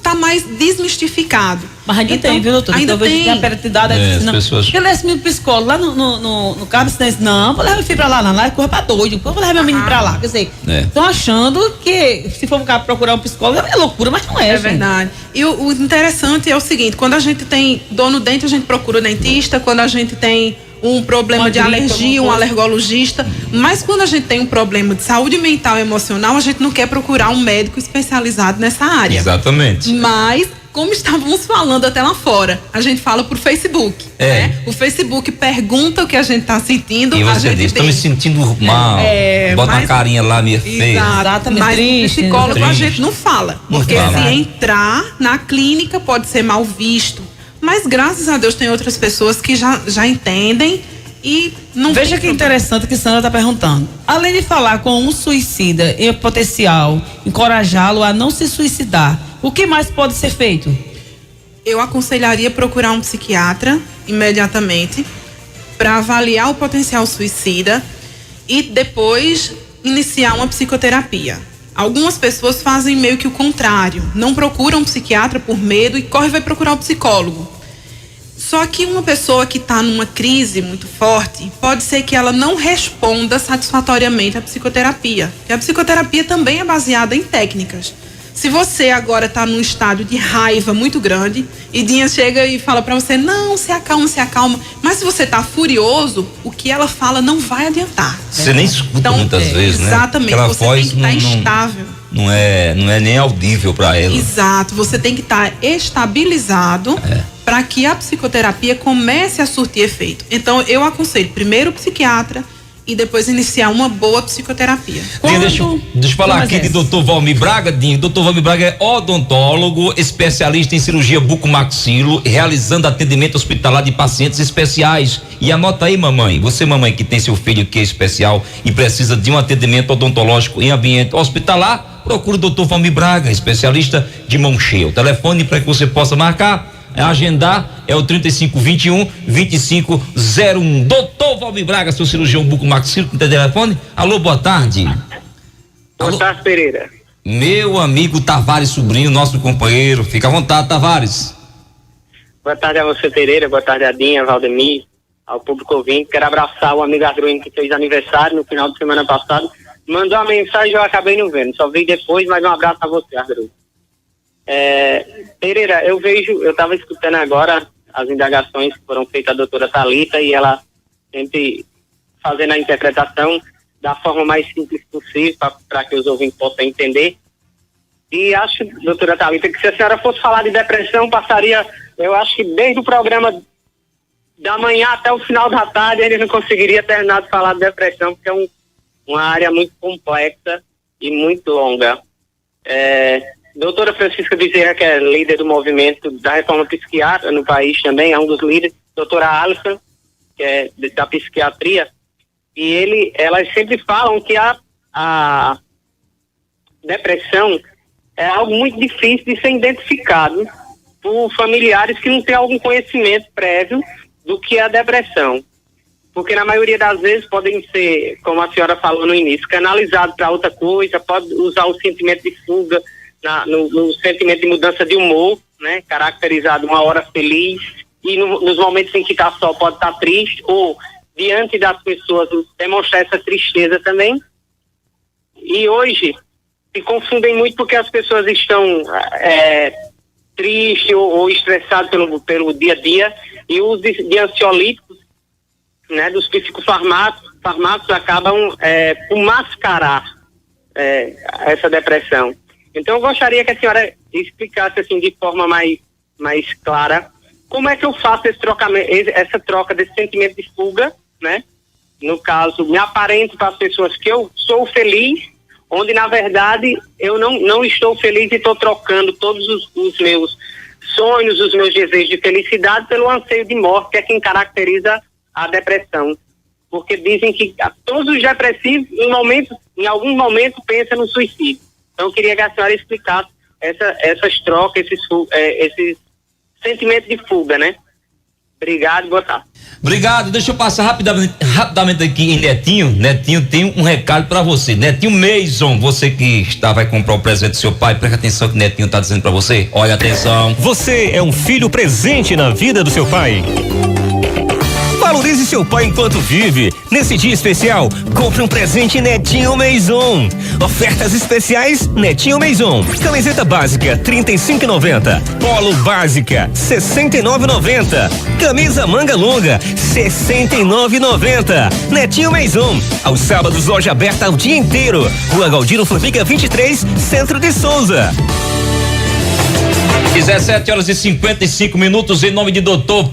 tá mais desmistificado. Mas ainda tem, viu, doutor? Ainda então, tem. A pertinidade pessoas... Eu levo meu psicólogo lá no Cabo Cidência, não, vou levar meu filho pra lá, não, é coisa pra doido, vou levar meu menino pra lá, quer dizer, estão achando que se for procurar um psicólogo é loucura, mas não é, É verdade. E o interessante é o seguinte, quando a gente tem dor no dente, a gente procura o dentista, quando a gente tem um problema de alergia, um alergologista, mas quando a gente tem um problema de saúde mental e emocional, a gente não quer procurar um médico especializado nessa área. Exatamente. Mas, como estávamos falando até lá fora, a gente fala por Facebook. Né? O Facebook pergunta o que a gente está sentindo. E você diz, estou me sentindo mal. Bota uma carinha lá, minha feia. Exatamente. Mas triste, psicólogo a gente não fala. Porque se entrar na clínica pode ser mal visto. Mas graças a Deus tem outras pessoas que já entendem e não... Veja que interessante que Sandra está perguntando. Além de falar com um suicida em potencial, encorajá-lo a não se suicidar, o que mais pode ser feito? Eu aconselharia procurar um psiquiatra imediatamente para avaliar o potencial suicida e depois iniciar uma psicoterapia. Algumas pessoas fazem meio que o contrário, não procuram um psiquiatra por medo e vai procurar um psicólogo. Só que uma pessoa que está numa crise muito forte, pode ser que ela não responda satisfatoriamente à psicoterapia. E a psicoterapia também é baseada em técnicas. Se você agora está num estado de raiva muito grande e Dinha chega e fala para você, não, se acalma. Mas se você está furioso, o que ela fala não vai adiantar. Você nem escuta muitas vezes, né? Exatamente, você tem que estar estável. Não é nem audível para ela. Exato, você tem que estar estabilizado para que a psicoterapia comece a surtir efeito. Então, eu aconselho primeiro o psiquiatra e depois iniciar uma boa psicoterapia. Deixa eu falar aqui de Dr. Valmir Braga. Dr. Valmir Braga é odontólogo, especialista em cirurgia bucomaxilo, realizando atendimento hospitalar de pacientes especiais. E anota aí, mamãe, você mamãe que tem seu filho que é especial e precisa de um atendimento odontológico em ambiente hospitalar, procure o Dr. Valmir Braga, especialista de mão cheia. O telefone para que você possa marcar, agendar, é o 3521-2501. Doutor Valmir Braga, seu cirurgião bucomaxilo, tem telefone? Alô, boa tarde. Boa tarde, Pereira. Meu amigo Tavares Sobrinho, nosso companheiro, fica à vontade, Tavares. Boa tarde a você, Pereira, boa tarde a Dinha, Valdemir, ao público ouvinte. Quero abraçar o amigo Adruino que fez aniversário no final de semana passado. Mandou uma mensagem, eu acabei não vendo, só vi depois, mas um abraço a você, Adruino. Pereira, eu estava escutando agora as indagações que foram feitas à doutora Thalita e ela sempre fazendo a interpretação da forma mais simples possível para que os ouvintes possam entender. E acho, doutora Thalita, que se a senhora fosse falar de depressão, passaria, eu acho que desde o programa da manhã até o final da tarde ele não conseguiria terminar de falar de depressão, porque é uma área muito complexa e muito longa. Doutora Francisca Bezerra, que é líder do movimento da reforma psiquiátrica no país também, é um dos líderes. Doutora Alisson, que é da psiquiatria, e elas sempre falam que a depressão é algo muito difícil de ser identificado por familiares que não têm algum conhecimento prévio do que é a depressão. Porque na maioria das vezes podem ser, como a senhora falou no início, canalizados para outra coisa, pode usar o sentimento de fuga, no sentimento de mudança de humor, né, caracterizado uma hora feliz e nos momentos em que está só pode estar triste ou diante das pessoas demonstrar essa tristeza também. E hoje se confundem muito porque as pessoas estão tristes ou estressadas pelo dia a dia e o uso de ansiolíticos, né, dos psicofármacos acabam por mascarar essa depressão. Então eu gostaria que a senhora explicasse assim de forma mais clara como é que eu faço essa troca desse sentimento de fuga, né? No caso, me aparento para as pessoas que eu sou feliz, onde na verdade eu não estou feliz e estou trocando todos os meus sonhos, os meus desejos de felicidade pelo anseio de morte, que é quem caracteriza a depressão. Porque dizem que todos os depressivos em algum momento pensam no suicídio. Então eu queria que a senhora explicasse essas trocas, esses sentimentos de fuga, né? Obrigado, boa tarde. Obrigado, deixa eu passar rapidamente aqui em Netinho. Netinho tem um recado pra você. Netinho Mason, você que vai comprar o presente do seu pai, presta atenção que Netinho tá dizendo pra você. Olha, atenção. Você é um filho presente na vida do seu pai. Valorize seu pai enquanto vive. Nesse dia especial, compre um presente Netinho Maison. Ofertas especiais Netinho Maison. Camiseta básica 35,90. Polo básica 69,90. Camisa manga longa 69,90. Netinho Maison. Aos sábados, loja aberta o dia inteiro. Rua Galdino Formiga 23, Centro de Souza. 17h55 em nome de doutor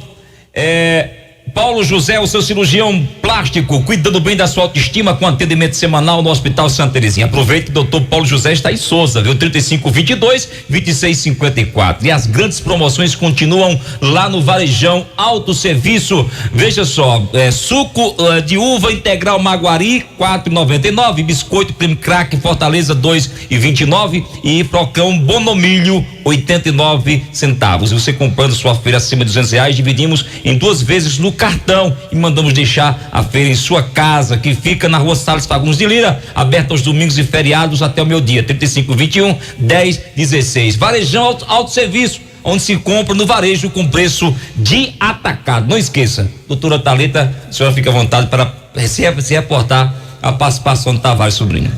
Paulo José, o seu cirurgião plástico, cuidando bem da sua autoestima com atendimento semanal no Hospital Santa Terezinha. Aproveite que o doutor Paulo José está em Souza, viu? 3522-2654. E as grandes promoções continuam lá no Varejão Autosserviço. Veja só, suco de uva integral Maguari, 4,99. Biscoito Creme Crack Fortaleza, 2,29. E Procão Bonomilho, 89 centavos. E você comprando sua feira acima de R$200, dividimos em 2 vezes no cartão e mandamos deixar a feira em sua casa, que fica na Rua Salles Fagundes de Lira, aberta aos domingos e feriados até o meio-dia, 3521-1016. Varejão Autosserviço, onde se compra no varejo com preço de atacado. Não esqueça, doutora Thalita, a senhora fica à vontade para se reportar a participação do Tavares Sobrinho.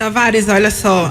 Tavares, olha só,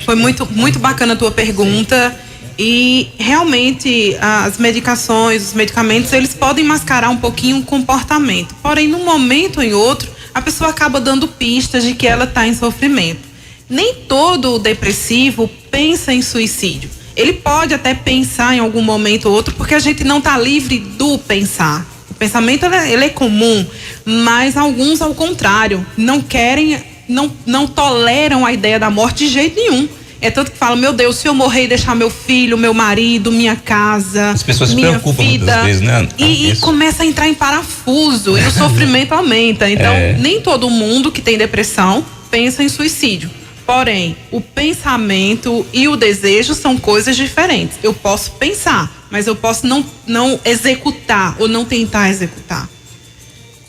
foi muito bacana a tua pergunta e realmente as medicações, os medicamentos, eles podem mascarar um pouquinho o comportamento, porém num momento ou em outro, a pessoa acaba dando pistas de que ela está em sofrimento. Nem todo depressivo pensa em suicídio. Ele pode até pensar em algum momento ou outro, porque a gente não está livre do pensar. O pensamento ele é comum, mas alguns, ao contrário, não querem, não toleram a ideia da morte de jeito nenhum. É tanto que falam, meu Deus, se eu morrer e deixar meu filho, meu marido, minha casa, as pessoas minha se preocupam vida, muitas vezes, né? E começa a entrar em parafuso e o sofrimento aumenta. Então, nem todo mundo que tem depressão pensa em suicídio. Porém, o pensamento e o desejo são coisas diferentes. Eu posso pensar, mas eu posso não executar ou não tentar executar.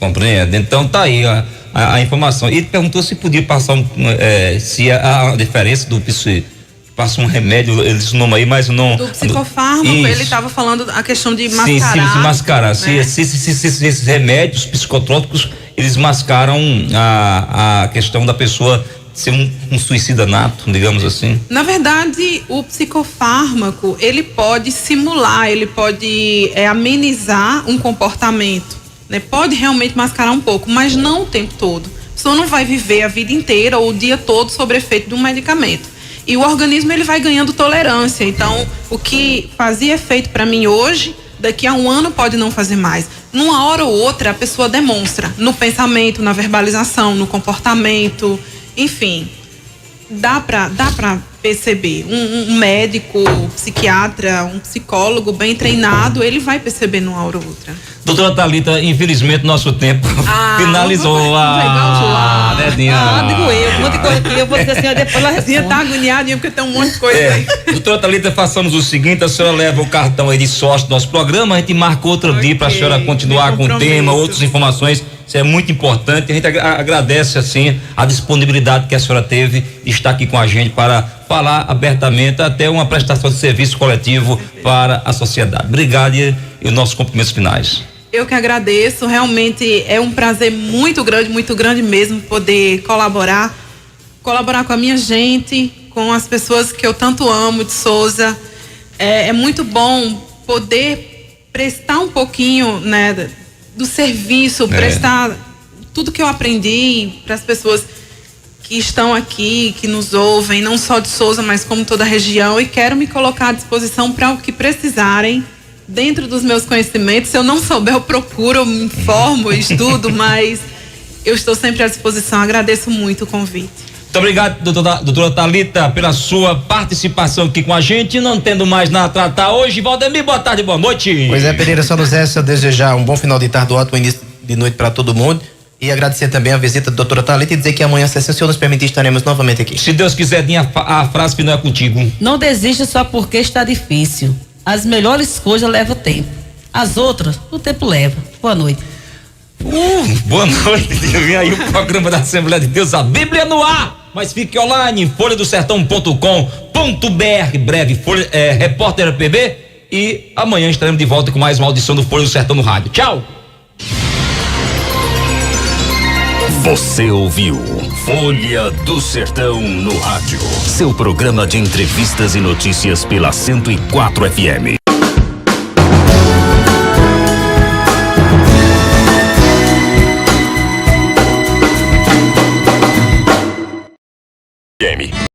Compreendo. Então tá aí a informação. E perguntou se podia passar se a diferença do passa um remédio, eles nome aí, mas não. Do psicofármaco, ele estava falando a questão de mascarar. Sim, mascarar. Né? Se esses remédios psicotrópicos, eles mascaram a questão da pessoa ser um suicida nato, digamos assim. Na verdade, o psicofármaco, ele pode simular, ele pode amenizar um comportamento, né? Pode realmente mascarar um pouco, mas não o tempo todo. A pessoa não vai viver a vida inteira ou o dia todo sob efeito de um medicamento. E o organismo, ele vai ganhando tolerância. Então, o que fazia efeito para mim hoje, daqui a um ano pode não fazer mais. Numa hora ou outra, a pessoa demonstra no pensamento, na verbalização, no comportamento. Enfim, dá pra perceber. Um médico, psiquiatra, um psicólogo bem treinado, ele vai perceber numa hora ou outra. Doutora Thalita, infelizmente nosso tempo finalizou. Digo eu, muita coisa aqui, eu vou dizer assim, depois ela responde. Tá agoniadinha porque tem um monte de coisa aí. Doutora Thalita, façamos o seguinte, a senhora leva o cartão aí de sócio do nosso programa, a gente marca outro dia pra senhora continuar com o tema, outras informações. Isso é muito importante. A gente agradece, assim, a disponibilidade que a senhora teve de estar aqui com a gente para falar abertamente, até uma prestação de serviço coletivo para a sociedade. Obrigado e os nossos cumprimentos finais. Eu que agradeço. Realmente é um prazer muito grande mesmo poder colaborar com a minha gente, com as pessoas que eu tanto amo de Souza. É muito bom poder prestar um pouquinho, né, do serviço, prestar tudo que eu aprendi para as pessoas que estão aqui, que nos ouvem, não só de Souza, mas como toda a região, e quero me colocar à disposição para o que precisarem, dentro dos meus conhecimentos. Se eu não souber, eu procuro, eu me informo, eu estudo, mas eu estou sempre à disposição. Agradeço muito o convite. Muito obrigado, doutora Thalita, pela sua participação aqui com a gente. Não tendo mais nada a tratar hoje, Valdemir, boa tarde, boa noite. Pois é, Pereira, só nos resta desejar um bom final de tarde, um ótimo início de noite para todo mundo. E agradecer também a visita da doutora Thalita e dizer que amanhã, se o senhor nos permitir, estaremos novamente aqui. Se Deus quiser, a frase final é contigo. Não desista só porque está difícil. As melhores coisas levam tempo. As outras, o tempo leva. Boa noite. Boa noite. Vem aí o programa da Assembleia de Deus, a Bíblia no ar. Mas fique online em folhadosertão.com.br. Breve, repórter PB. E amanhã estaremos de volta com mais uma audição do Folha do Sertão no rádio. Tchau. Você ouviu Folha do Sertão no rádio. Seu programa de entrevistas e notícias pela 104 FM.